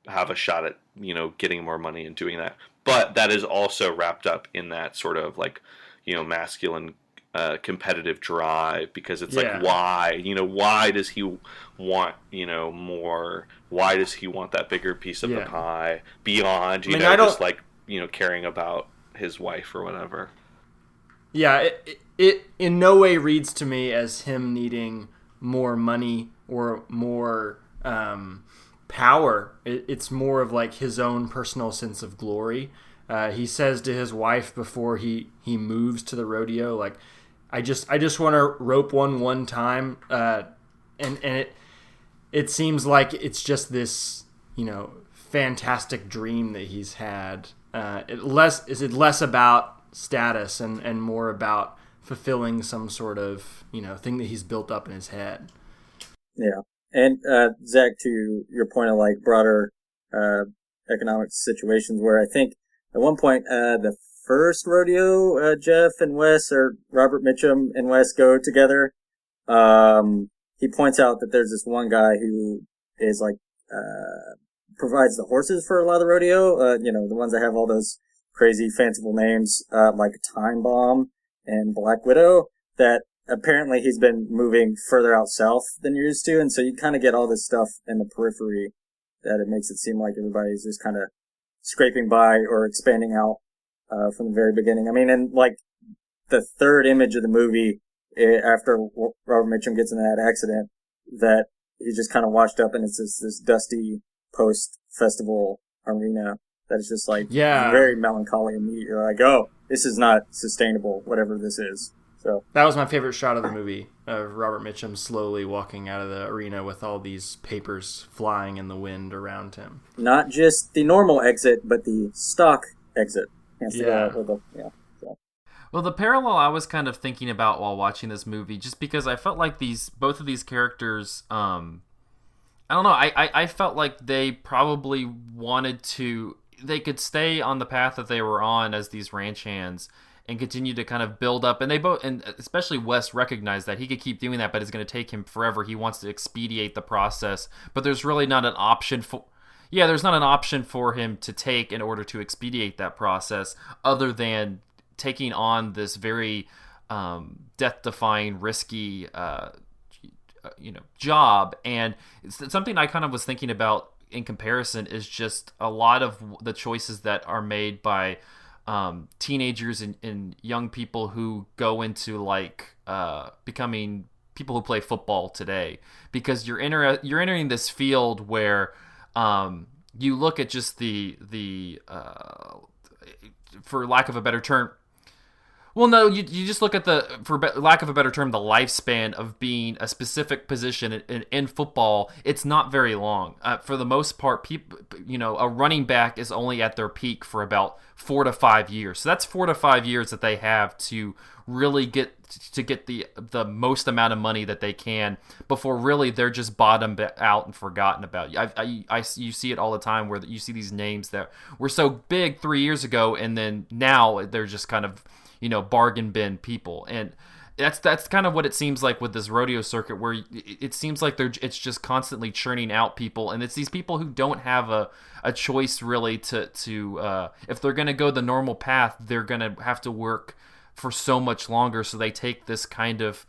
have a shot at, you know, getting more money and doing that. But that is also wrapped up in that sort of like, you know, masculine competitive drive, because it's like, why does he want, you know, more? Why does he want that bigger piece of the pie beyond, you know, just like, you know, caring about his wife or whatever? Yeah, it in no way reads to me as him needing more money or more power. It's more of like his own personal sense of glory. He says to his wife before he moves to the rodeo, like, I just want to rope one time, and it seems like it's just this, you know, fantastic dream that he's had. Is it less about status and more about fulfilling some sort of, you know, thing that he's built up in his head. Yeah. And Zach, to your point of like broader economic situations, where I think at one point the first rodeo, Jeff and Wes, or Robert Mitchum and Wes, go together. He points out that there's this one guy who is like provides the horses for a lot of the rodeo. You know, the ones that have all those crazy fanciful names, like Time Bomb and Black Widow, that apparently he's been moving further out south than you're used to, and so you kind of get all this stuff in the periphery that it makes it seem like everybody's just kind of scraping by or expanding out from the very beginning. I mean, and like the third image of the movie, after Robert Mitchum gets in that accident, that he's just kind of washed up, and it's this dusty post-festival arena that is just like very melancholy, and you're like, oh, this is not sustainable, whatever this is. So that was my favorite shot of the movie, of Robert Mitchum slowly walking out of the arena with all these papers flying in the wind around him. Not just the normal exit, but the stock exit. Well, the parallel I was kind of thinking about while watching this movie, just because I felt like both of these characters, I don't know, I felt like they probably they could stay on the path that they were on as these ranch hands and continue to kind of build up, and especially Wes recognized that he could keep doing that, but it's going to take him forever. He wants to expedite the process, but there's really not an option for him to take in order to expedite that process, other than taking on this very death-defying, risky, job. And it's something I kind of was thinking about in comparison is just a lot of the choices that are made by teenagers and young people who go into like becoming people who play football today, because you're entering this field where you look at just the for lack of a better term. Well, no, you just look at lack of a better term, the lifespan of being a specific position in football. It's not very long. For the most part, a running back is only at their peak for about 4 to 5 years. So that's 4 to 5 years that they have to really get the most amount of money that they can before really they're just bottomed out and forgotten about. You see it all the time where you see these names that were so big 3 years ago, and then now they're just kind of bargain bin people. And that's kind of what it seems like with this rodeo circuit, where it seems like it's just constantly churning out people, and it's these people who don't have a choice really to if they're going to go the normal path, they're going to have to work for so much longer, so they take this kind of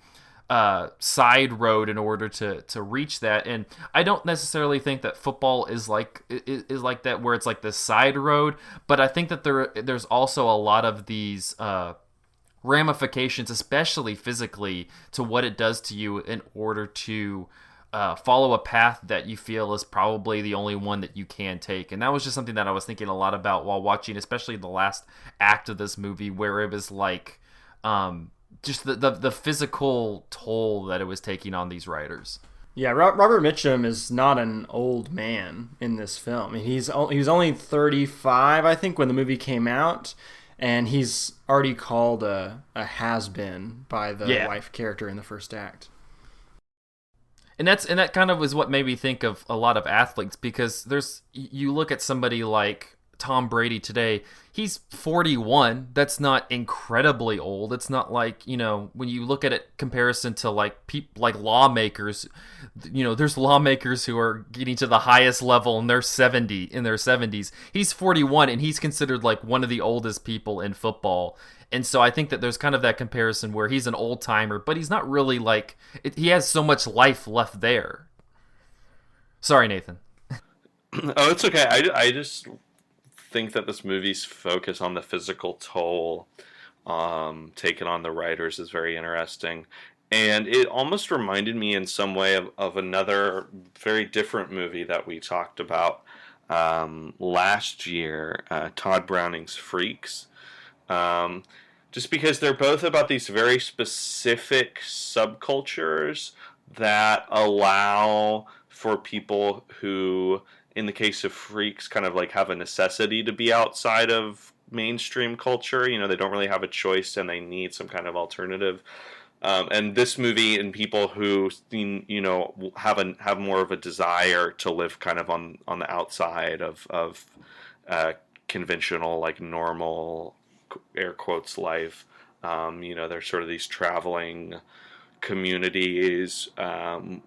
side road in order to reach that. And I don't necessarily think that football is like that, where it's like this side road, but I think that there's also a lot of these ramifications, especially physically, to what it does to you in order to follow a path that you feel is probably the only one that you can take. And that was just something that I was thinking a lot about while watching, especially the last act of this movie, where it was like just the physical toll that it was taking on these writers. Yeah, Robert Mitchum is not an old man in this film. I mean, he was only 35, I think, when the movie came out, and he's already called a has-been by the wife character in the first act. And that kind of is what made me think of a lot of athletes, because you look at somebody like Tom Brady today, he's 41. That's not incredibly old. It's not like, when you look at it comparison to like lawmakers, there's lawmakers who are getting to the highest level and they're in their 70s. He's 41 and he's considered like one of the oldest people in football. And so I think that there's kind of that comparison where he's an old timer, but he's not really he has so much life left there. Sorry, Nathan. Oh, it's okay. I just think that this movie's focus on the physical toll taken on the writers is very interesting. And it almost reminded me in some way of another very different movie that we talked about last year, Todd Browning's Freaks. Just because they're both about these very specific subcultures that allow for people who, in the case of Freaks, kind of like have a necessity to be outside of mainstream culture. They don't really have a choice and they need some kind of alternative. And this movie, and people who have more of a desire to live kind of on the outside of conventional, like normal, air quotes, life. There's sort of these traveling communities where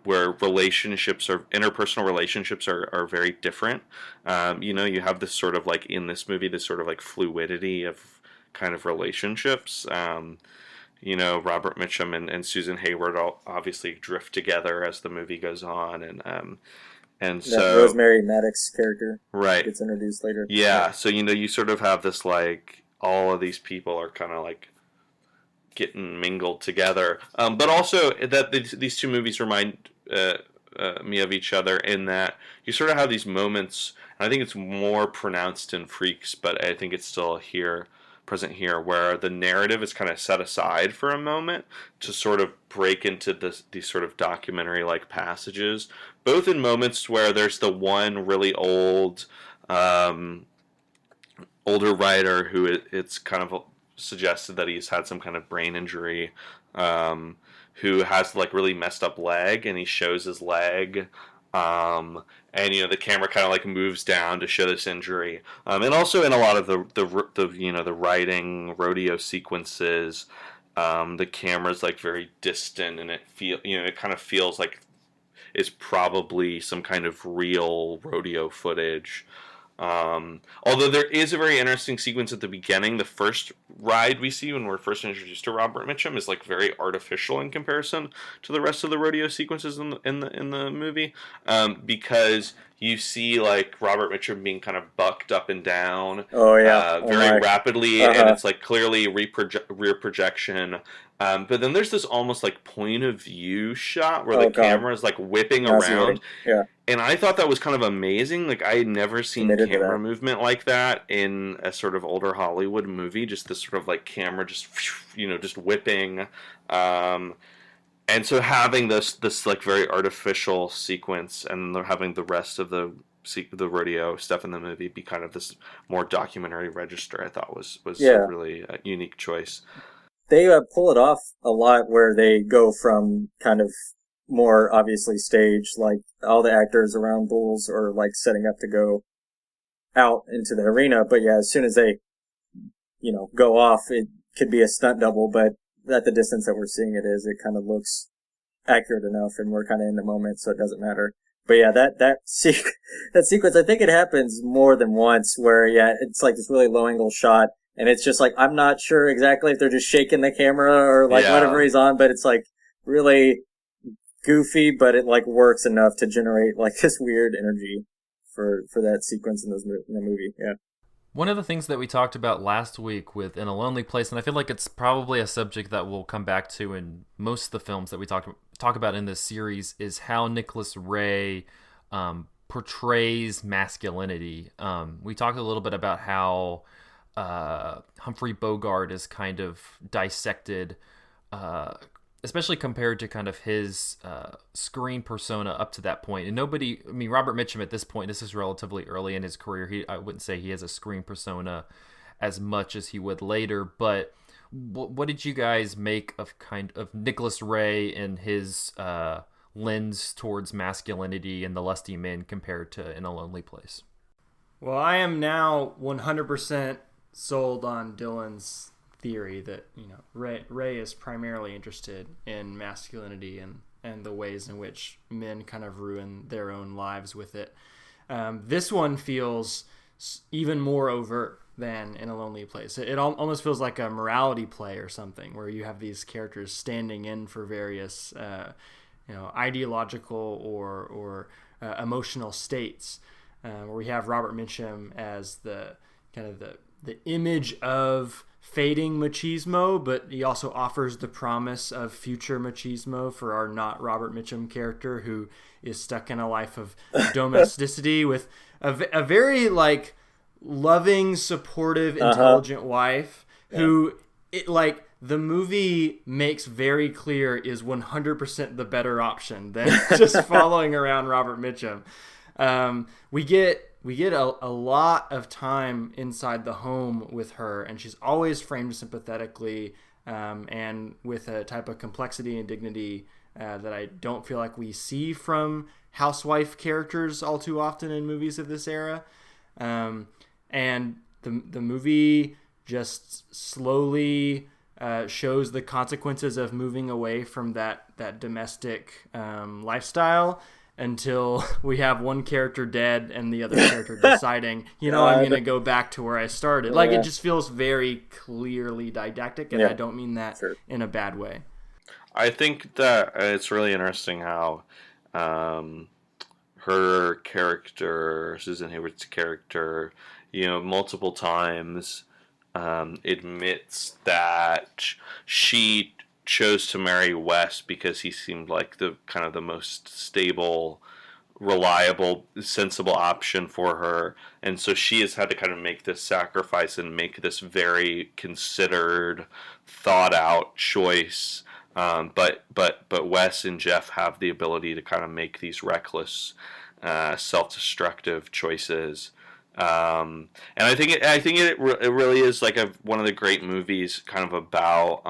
interpersonal relationships are very different. You have this sort of like, in this movie, this sort of like fluidity of kind of relationships. Robert Mitchum and Susan Hayward all obviously drift together as the movie goes on, and so Rosemary Maddox character gets introduced later. Yeah, so you sort of have this like all of these people are kind of like getting mingled together, but also that these two movies remind me of each other in that you sort of have these moments, and I think it's more pronounced in Freaks, but I think it's still present here, where the narrative is kind of set aside for a moment to sort of break into these sort of documentary-like passages, both in moments where there's the one really older writer who it's kind of suggested that he's had some kind of brain injury, who has like really messed up leg, and he shows his leg, and the camera kind of like moves down to show this injury, and also in a lot of the writing rodeo sequences, the camera's like very distant, and it kind of feels like it's probably some kind of real rodeo footage. Although there is a very interesting sequence at the beginning. The first ride we see when we're first introduced to Robert Mitchum is like very artificial in comparison to the rest of the rodeo sequences in the movie, because you see like Robert Mitchum being kind of bucked up and down, very rapidly, and it's like clearly rear projection. But then there's this almost like point of view shot where the camera is like whipping around. Yeah. And I thought that was kind of amazing. Like, I had never seen camera movement like that in a sort of older Hollywood movie. Just this sort of like camera just whipping. And so having this like very artificial sequence, and having the rest of the rodeo stuff in the movie be kind of this more documentary register, I thought was a really unique choice. They pull it off a lot, where they go from kind of more obviously stage, like all the actors around bulls are like setting up to go out into the arena. But yeah, as soon as they, go off, it could be a stunt double, but at the distance that we're seeing it kind of looks accurate enough, and we're kind of in the moment, so it doesn't matter. But yeah, that sequence, I think it happens more than once, where it's like this really low angle shot, and it's just like, I'm not sure exactly if they're just shaking the camera or like whatever he's on, but it's like really goofy, but it like works enough to generate like this weird energy for that sequence in the movie. Yeah. One of the things that we talked about last week with In a Lonely Place, and I feel like it's probably a subject that we'll come back to in most of the films that we talk about in this series, is how Nicholas Ray portrays masculinity. We talked a little bit about how Humphrey Bogart is kind of dissected especially compared to kind of his screen persona up to that point. And nobody, I mean, Robert Mitchum at this point, this is relatively early in his career. I wouldn't say he has a screen persona as much as he would later, but what did you guys make of kind of Nicholas Ray and his lens towards masculinity and the Lusty Men compared to In a Lonely Place? Well, I am now 100% sold on Dylan's theory that, you know, Ray is primarily interested in masculinity and the ways in which men kind of ruin their own lives with it. This one feels even more overt than In a Lonely Place. It almost feels like a morality play or something, where you have these characters standing in for various ideological or emotional states, where we have Robert Mitchum as the kind of the image of fading machismo, but he also offers the promise of future machismo for our not Robert Mitchum character, who is stuck in a life of domesticity with a very like loving, supportive, intelligent wife who the movie makes very clear is 100% the better option than just following around Robert Mitchum. We get a lot of time inside the home with her, and she's always framed sympathetically and with a type of complexity and dignity that I don't feel like we see from housewife characters all too often in movies of this era. And the movie just slowly shows the consequences of moving away from that domestic lifestyle, until we have one character dead and the other character deciding, I'm going to go back to where I started. Like, it just feels very clearly didactic, and I don't mean that in a bad way. I think that it's really interesting how her character, Susan Hayward's character, multiple times admits that she chose to marry Wes because he seemed like the kind of the most stable, reliable, sensible option for her, and so she has had to kind of make this sacrifice and make this very considered, thought out choice. But Wes and Jeff have the ability to kind of make these reckless, self-destructive choices. And I think it really is like one of the great movies kind of about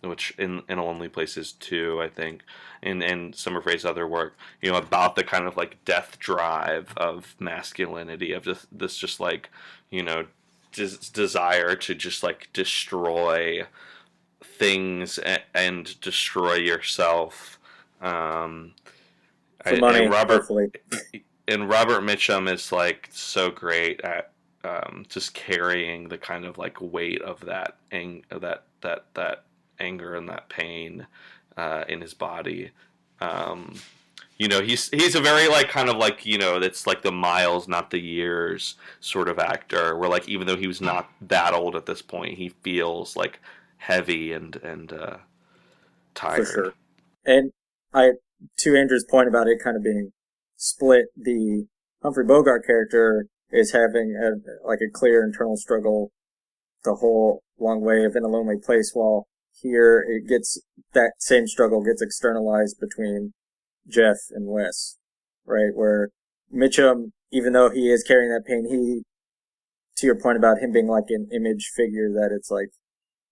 which in a Lonely Places too, I think, and Summer Frey's other work, about the kind of like death drive of masculinity, of this just like desire to just like destroy things and destroy yourself. For money, hopefully. And Robert Mitchum is like so great at just carrying the kind of like weight of that that anger and that pain in his body. He's a very like kind of like it's like the miles, not the years sort of actor. Where like even though he was not that old at this point, he feels like heavy and tired. For sure. And to Andrew's point about it kind of being split, the Humphrey Bogart character is having a clear internal struggle the whole long way of In a Lonely Place, while here that same struggle gets externalized between Jeff and Wes, right? Where Mitchum, even though he is carrying that pain, to your point about him being like an image figure, that it's like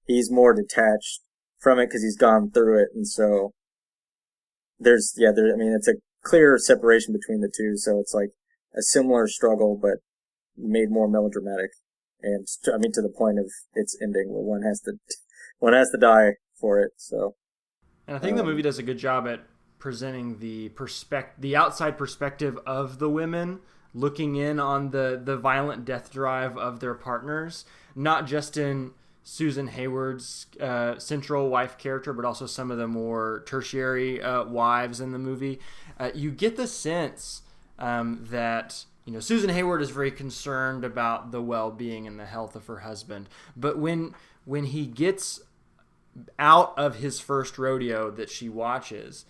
he's more detached from it because he's gone through it, and so it's a clear separation between the two, so it's like a similar struggle but made more melodramatic, and to the point of its ending where one has to die for it. So, and I think the movie does a good job at presenting the outside perspective of the women looking in on the violent death drive of their partners, not just in Susan Hayward's central wife character, but also some of the more tertiary wives in the movie. You get the sense that Susan Hayward is very concerned about the well-being and the health of her husband, but when he gets out of his first rodeo that she watches,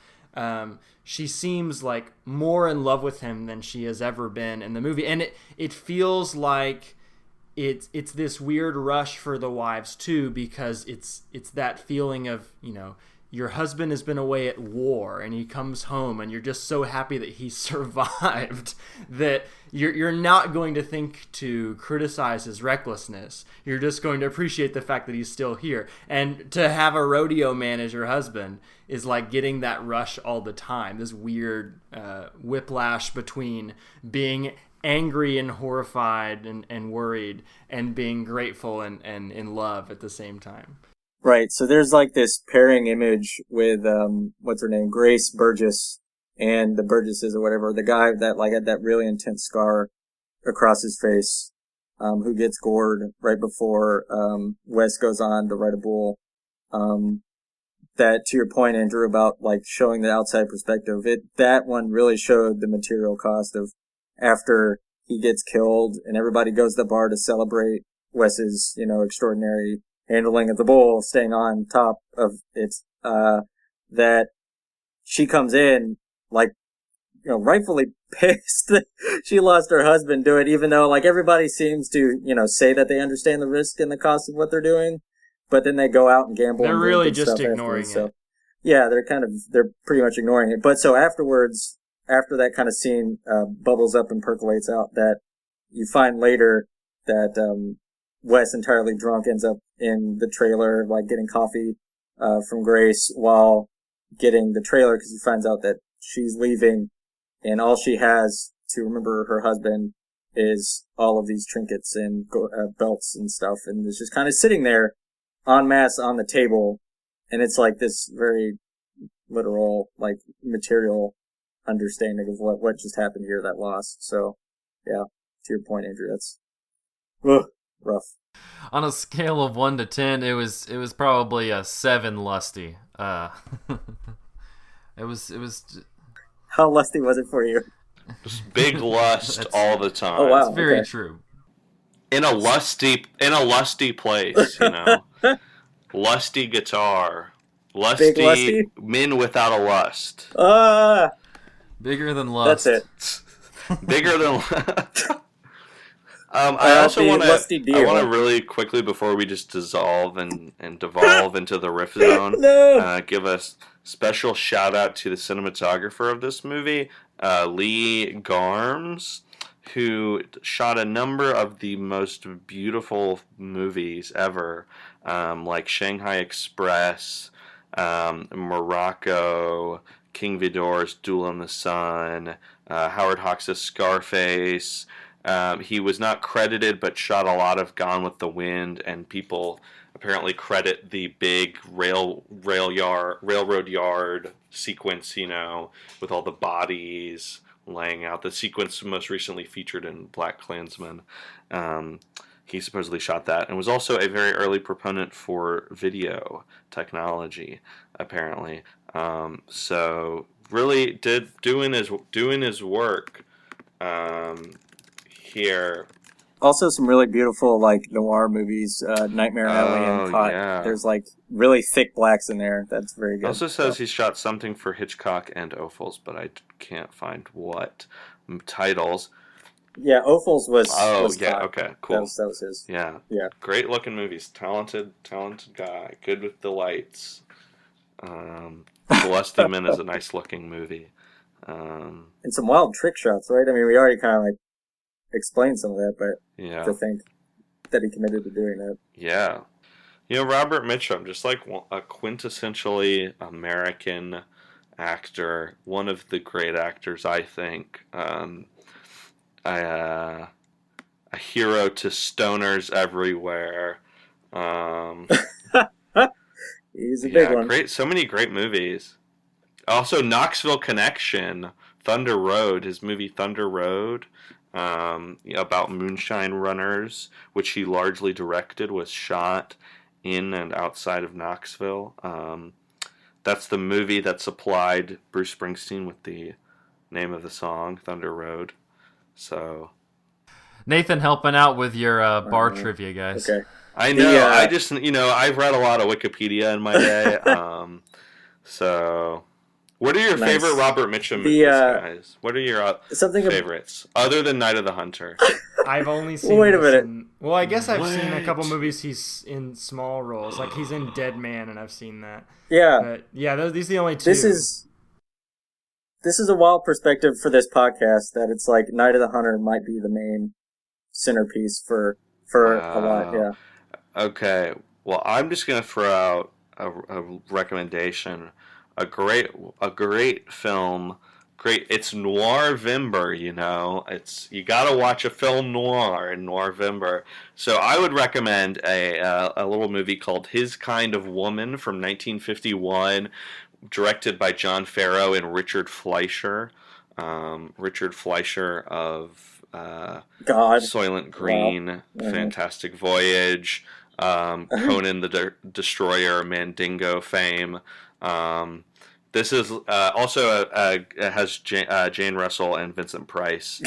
she seems like more in love with him than she has ever been in the movie, and it feels like it's this weird rush for the wives too, because it's that feeling of your husband has been away at war and he comes home and you're just so happy that he survived that you're not going to think to criticize his recklessness. You're just going to appreciate the fact that he's still here. And to have a rodeo man as your husband is like getting that rush all the time. This weird whiplash between being angry and horrified and worried and being grateful and in love at the same time. Right, so there's like this pairing image with, what's her name, Grace Burgess and the Burgesses or whatever, the guy that like had that really intense scar across his face, who gets gored right before, Wes goes on to ride a bull. That, to your point, Andrew, about like showing the outside perspective, that one really showed the material cost of after he gets killed and everybody goes to the bar to celebrate Wes's, extraordinary handling of the bull, staying on top of it, that she comes in, like, rightfully pissed that she lost her husband to it, even though, like, everybody seems to, say that they understand the risk and the cost of what they're doing, but then they go out and gamble. They're and really and just stuff ignoring afterwards, it. So, yeah, they're pretty much ignoring it. But so afterwards, after that kind of scene, bubbles up and percolates out, that you find later that, Wes, entirely drunk, ends up in the trailer, like getting coffee from Grace while getting the trailer because he finds out that she's leaving and all she has to remember her husband is all of these trinkets and belts and stuff, and it's just kind of sitting there en masse on the table, and it's like this very literal, like, material understanding of what just happened here, that loss. So, yeah, to your point, Andrew, that's rough. On a scale of 1 to 10, it was probably a 7 lusty. It was. How lusty was it for you? Just big lust all the time. Oh wow, It's very okay. true. In a lusty place, lusty guitar, Big lusty? men without a lust. Bigger than lust. That's it. Bigger than. I also want to really quickly, before we just dissolve and devolve into the riff zone, give a special shout out to the cinematographer of this movie, Lee Garms, who shot a number of the most beautiful movies ever, like Shanghai Express, Morocco, King Vidor's Duel in the Sun, Howard Hawks' Scarface. He was not credited, but shot a lot of Gone with the Wind, and people apparently credit the big railroad yard sequence, with all the bodies laying out. The sequence most recently featured in Black Klansman. He supposedly shot that, and was also a very early proponent for video technology, apparently. So really doing his work. Here. Also some really beautiful, like, noir movies, Nightmare Alley and Caught. Yeah. There's, like, really thick blacks in there. That's very good. It also says he shot something for Hitchcock and Ophuls, but I can't find what titles. Yeah, Ophuls was yeah, Caught. okay, cool. That was his. Yeah. Yeah. Great looking movies. Talented guy. Good with the lights. The Lusty Men is a nice looking movie. And some wild trick shots, right? I mean, we already kind of, like, explained some of that, but yeah. to think that he committed to doing that. Yeah. Robert Mitchum, just like a quintessentially American actor, one of the great actors, I think. A hero to stoners everywhere. He's a big one. Great, so many great movies. Also, Knoxville Connection, Thunder Road, his movie Thunder Road, about moonshine runners, which he largely directed, was shot in and outside of Knoxville. That's the movie that supplied Bruce Springsteen with the name of the song, Thunder Road. So, Nathan helping out with your bar trivia, guys. Okay. I know. I just, I've read a lot of Wikipedia in my day. So, What are your Nice. favorite Robert Mitchum The, movies, guys? What are your something ab- favorites other than Night of the Hunter? I've only seen. Wait a this minute. Well, I guess I've seen a What? couple movies he's in small roles. Like he's in Dead Man, and I've seen that. Yeah, But yeah, these are the only two. this is a wild perspective for this podcast that it's like Night of the Hunter might be the main centerpiece for a lot. Yeah. Okay, well, I'm just gonna throw out a recommendation. A great film. Great, it's Noirvember. You gotta watch a film noir in Noirvember. So I would recommend a little movie called His Kind of Woman from 1951, directed by John Farrow and Richard Fleischer. Richard Fleischer of God. Soylent Green, Wow. Fantastic Voyage, Conan the Destroyer, Mandingo fame. This is also it has Jane Russell and Vincent Price.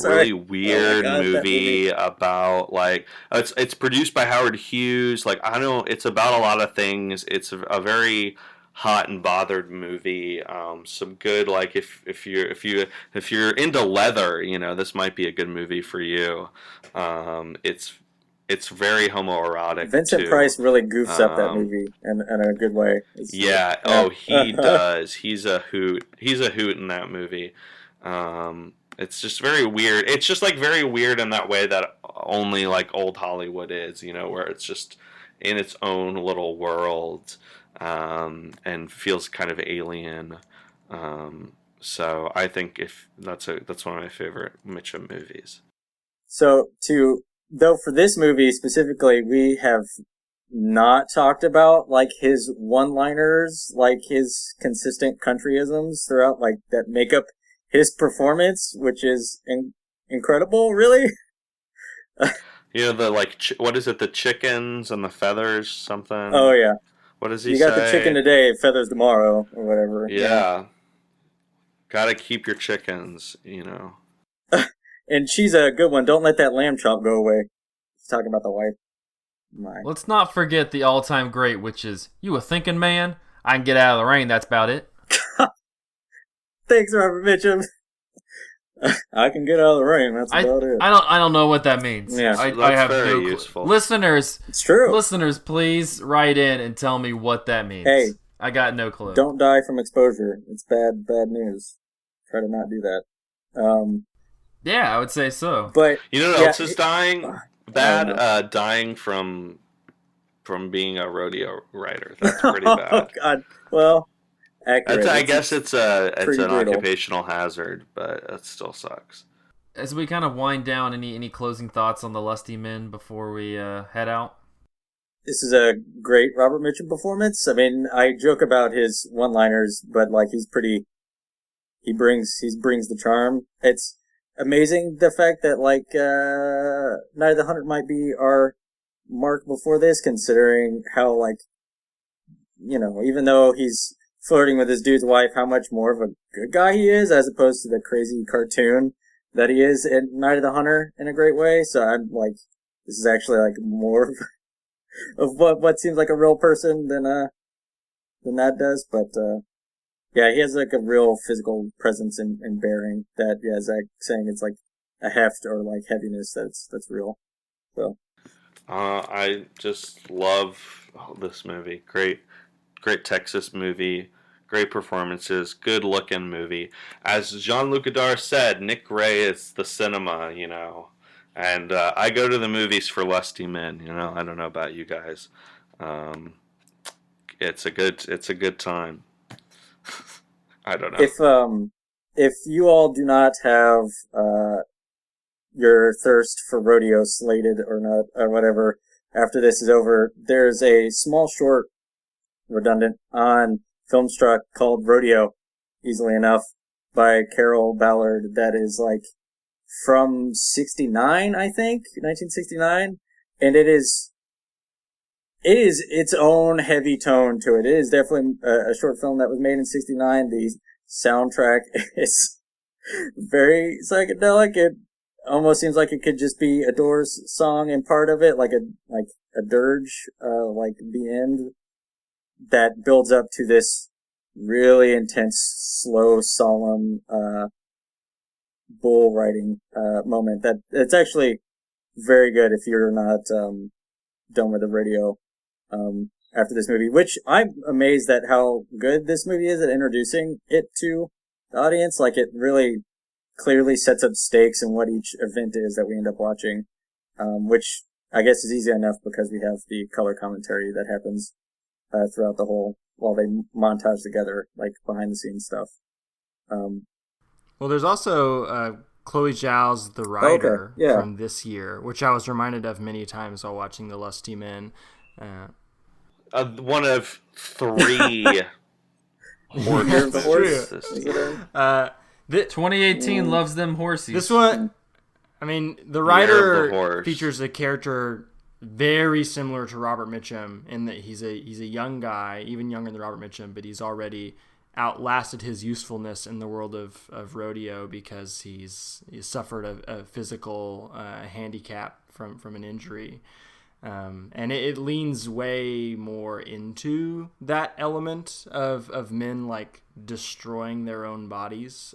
Really weird God, that movie about it's produced by Howard Hughes. It's about a lot of things. It's a very hot and bothered movie. Some good if you're into leather, this might be a good movie for you. It's very homoerotic. Vincent too. Price really goofs up that movie in a good way. Yeah. Oh, he does. He's a hoot. He's a hoot in that movie. It's just very weird. It's just very weird in that way that only old Hollywood is. Where it's just in its own little world, and feels kind of alien. So I think that's one of my favorite Mitchum movies. So though for this movie specifically, we have not talked about his one-liners, his consistent countryisms throughout, that make up his performance, which is incredible, really. What is it? The chickens and the feathers, something. Oh yeah. What does he You say? got the chicken today, feathers tomorrow, or whatever. Yeah. Gotta keep your chickens, And she's a good one. Don't let that lamb chop go away. He's talking about the wife. Let's not forget the all-time great, which is, "You a thinking man? I can get out of the rain, that's about it." Thanks, Robert Mitchum. I can get out of the rain, that's about it. I don't know what that means. Yeah. I have very no clue. useful. Listeners, It's true. Listeners, please write in and tell me what that means. Hey. I got no clue. Don't die from exposure. It's bad news. Try to not do that. Yeah, I would say so. But You know what else is dying? don't know. Dying from being a rodeo rider. That's pretty bad. Oh God. Well, accurate. I guess it's an brutal. occupational hazard, but it still sucks. As we kind of wind down, any closing thoughts on the Lusty Men before we head out? This is a great Robert Mitchum performance. I mean, I joke about his one-liners, but he brings the charm. It's amazing the fact that Night of the Hunter might be our mark before this, considering how even though he's flirting with his dude's wife, how much more of a good guy he is as opposed to the crazy cartoon that he is in Night of the Hunter in a great way. So I'm this is actually more of what seems like a real person than that does. But yeah, he has a real physical presence and bearing that, yeah, Zach saying it's a heft or heaviness that's real. So I just love this movie. Great Texas movie. Great performances. Good looking movie. As Jean-Luc Godard said, Nick Ray is the cinema, And I go to the movies for Lusty Men, I don't know about you guys. It's a good time. I don't know. If you all do not have your thirst for rodeo slated or not or whatever after this is over, there's a small short, redundant, on FilmStruck called Rodeo, easily enough, by Carol Ballard, that is from 69, I think, 1969, and it is its own heavy tone to it. It is definitely a short film that was made in 69. The soundtrack is very psychedelic. It almost seems like it could just be a Doors song and part of it, like a dirge, the end that builds up to this really intense, slow, solemn, bull riding, moment that it's actually very good if you're not, done with the radio, after this movie, which I'm amazed at how good this movie is at introducing it to the audience. Like, it really clearly sets up stakes in what each event is that we end up watching, which I guess is easy enough because we have the color commentary that happens throughout the whole, while they montage together, like behind the scenes stuff. Well, there's also Chloe Zhao's The Rider yeah. from this year, which I was reminded of many times while watching The Lusty Men. One of 3 horses. 2018 loves them horses. This one, I mean, The Rider features a character very similar to Robert Mitchum in that he's a young guy, even younger than Robert Mitchum, but he's already outlasted his usefulness in the world of rodeo because he's suffered a physical handicap from an injury. And it leans way more into that element of men like destroying their own bodies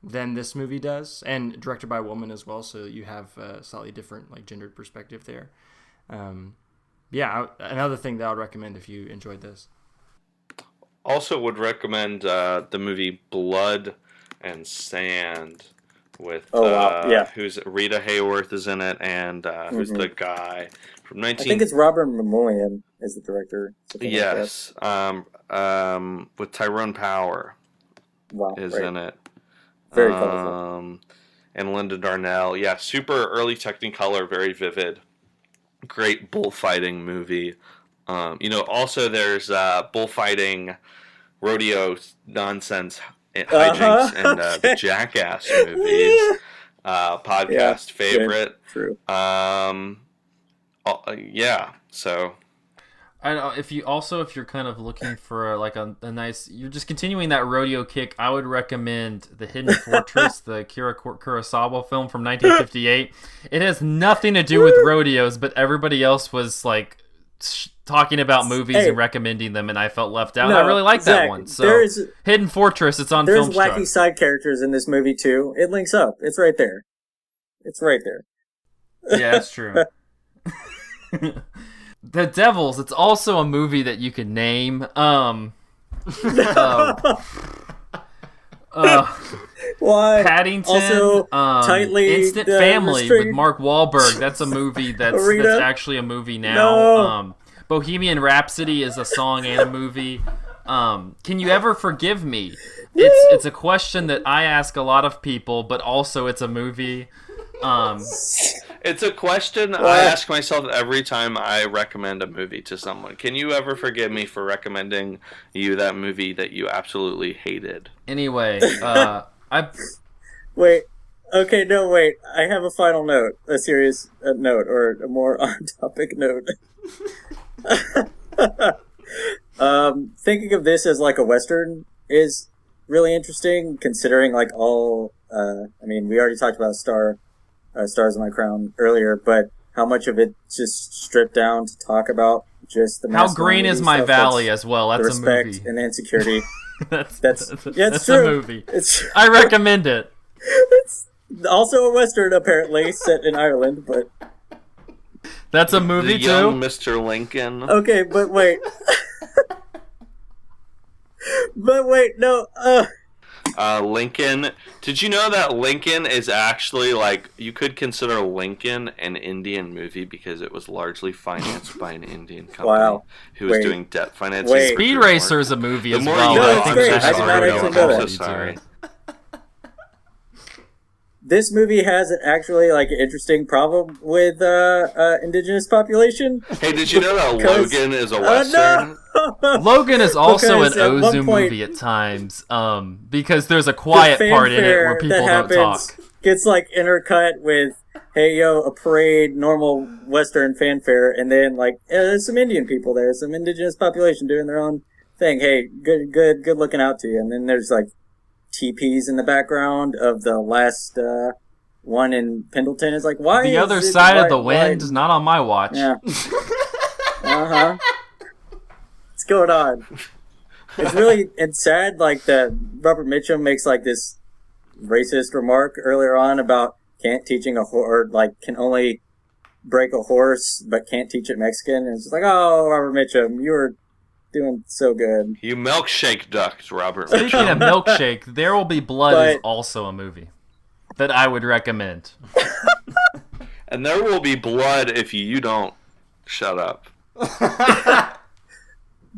than this movie does, and directed by a woman as well, so you have a slightly different like gendered perspective there. Another thing that I would recommend if you enjoyed this. Also would recommend the movie Blood and Sand with who's Rita Hayworth is in it, and who's the guy from 19. I think it's Robert Mamoulian is the director. Yes, with Tyrone Power. Wow, is in it. Very colorful. And Linda Darnell. Yeah, super early Technicolor, very vivid. Great bullfighting movie. Also there's bullfighting, rodeo nonsense, hijinks, and the Jackass movies. Podcast favorite. True. So. I know if you're kind of looking for like a nice, you're just continuing that rodeo kick, I would recommend The Hidden Fortress, the Akira Kurosawa film from 1958. It has nothing to do with rodeos, but everybody else was like talking about movies and recommending them, and I felt left out. I really like that one. So Hidden Fortress, it's on FilmStruck. There's wacky side characters in this movie too. It links up. It's right there. Yeah, that's true. The Devils, it's also a movie that you could name. Why? Paddington, also, tightly Instant Family with Mark Wahlberg. That's a movie that's actually a movie now. No. Bohemian Rhapsody is a song and a movie. Can you ever forgive me? It's a question that I ask a lot of people, but also it's a movie. It's a question I ask myself every time I recommend a movie to someone. Can you ever forgive me for recommending you that movie that you absolutely hated? Anyway, Wait. Okay, no, wait. I have a final note. A serious note, or a more on-topic note. Thinking of this as like a Western is really interesting, considering like all... we already talked about Stars of My Crown earlier, but how much of it just stripped down to talk about just the How Green Is My Valley as well. That's the respect a movie. and insecurity. that's true. A movie. I recommend it. It's also a Western, apparently, set in Ireland, but... That's a movie, the young Mr. Lincoln. Okay, but wait. No, Lincoln. Did you know that Lincoln is actually, you could consider Lincoln an Indian movie because it was largely financed by an Indian company who was doing debt financing. Speed Racer is a movie as well. No, it's great. I did not actually know that. I'm so sorry. This movie has actually an interesting problem with indigenous population. Hey, did you know that Logan is a Western? No! Logan is also an Ozu movie at times, because there's a quiet part in it where people don't talk. Gets intercut with, hey yo, a parade, normal Western fanfare, and then there's some Indian people there, some indigenous population doing their own thing. Hey, good looking out to you. And then there's teepees in the background of the last one in Pendleton. Is why The is Other it Side of the Wind is not on my watch. Yeah. What's going on? It's really it's sad. Like that, Robert Mitchum makes like this racist remark earlier on about can't teaching a horse, like can only break a horse but can't teach it Mexican. And it's just like, oh, Robert Mitchum, you were doing so good. You milkshake ducked, Robert. Speaking of milkshake, There Will Be Blood is But- also a movie that I would recommend. And there will be blood if you don't shut up.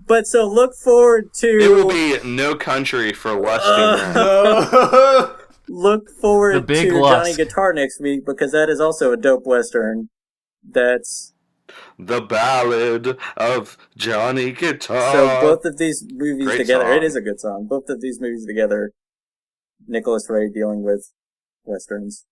But so look forward to It will be No Country for Lusty Men. look forward The Big to Lust. Johnny Guitar next week because that is also a dope western. That's The Ballad of Johnny Guitar. so both of these movies Great together. song. It is a good song. Both of these movies together. Nicholas Ray dealing with westerns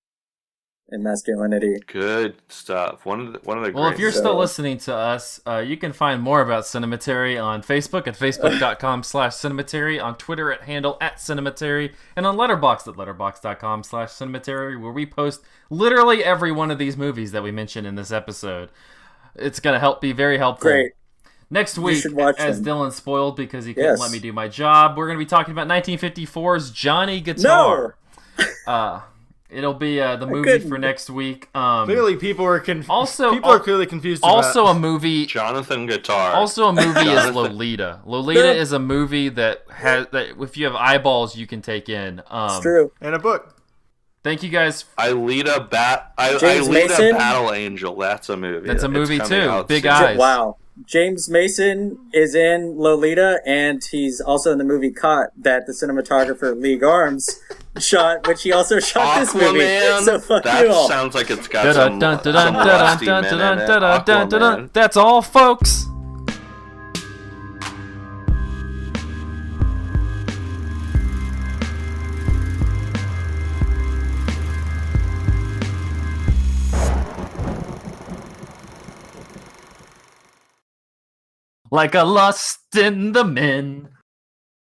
and masculinity. Good stuff. One of the Well, if great. you're So- still listening to us, you can find more about Cinematary on Facebook at facebook.com/Cinematary, on Twitter at handle @Cinematary, and on Letterboxd at letterboxd.com/Cinematary, where we post literally every one of these movies that we mentioned in this episode. It's going to be very helpful. Great. Next week, should watch as them. Dylan spoiled because he couldn't Yes. let me do my job, we're going to be talking about 1954's Johnny Guitar. It'll be the movie couldn't. for next week. Clearly, people are Also- people are clearly confused. Also about... a movie. Jonathan Guitar. Also a movie is Jonathan. Lolita. Lolita is a movie that has that if you have eyeballs you can take in. It's true. and a book. Thank you guys. James James Mason? Battle Angel. That's a movie. That's a It's movie, coming too. out Big soon. eyes. Wow. James Mason is in Lolita, and he's also in the movie Caught that the cinematographer Lee Arms shot, which he also shot this movie. Aquaman. So fuck That you all. sounds like it's got some Lusty Men in it. Aquaman. That's all, folks. Like a lust in the men.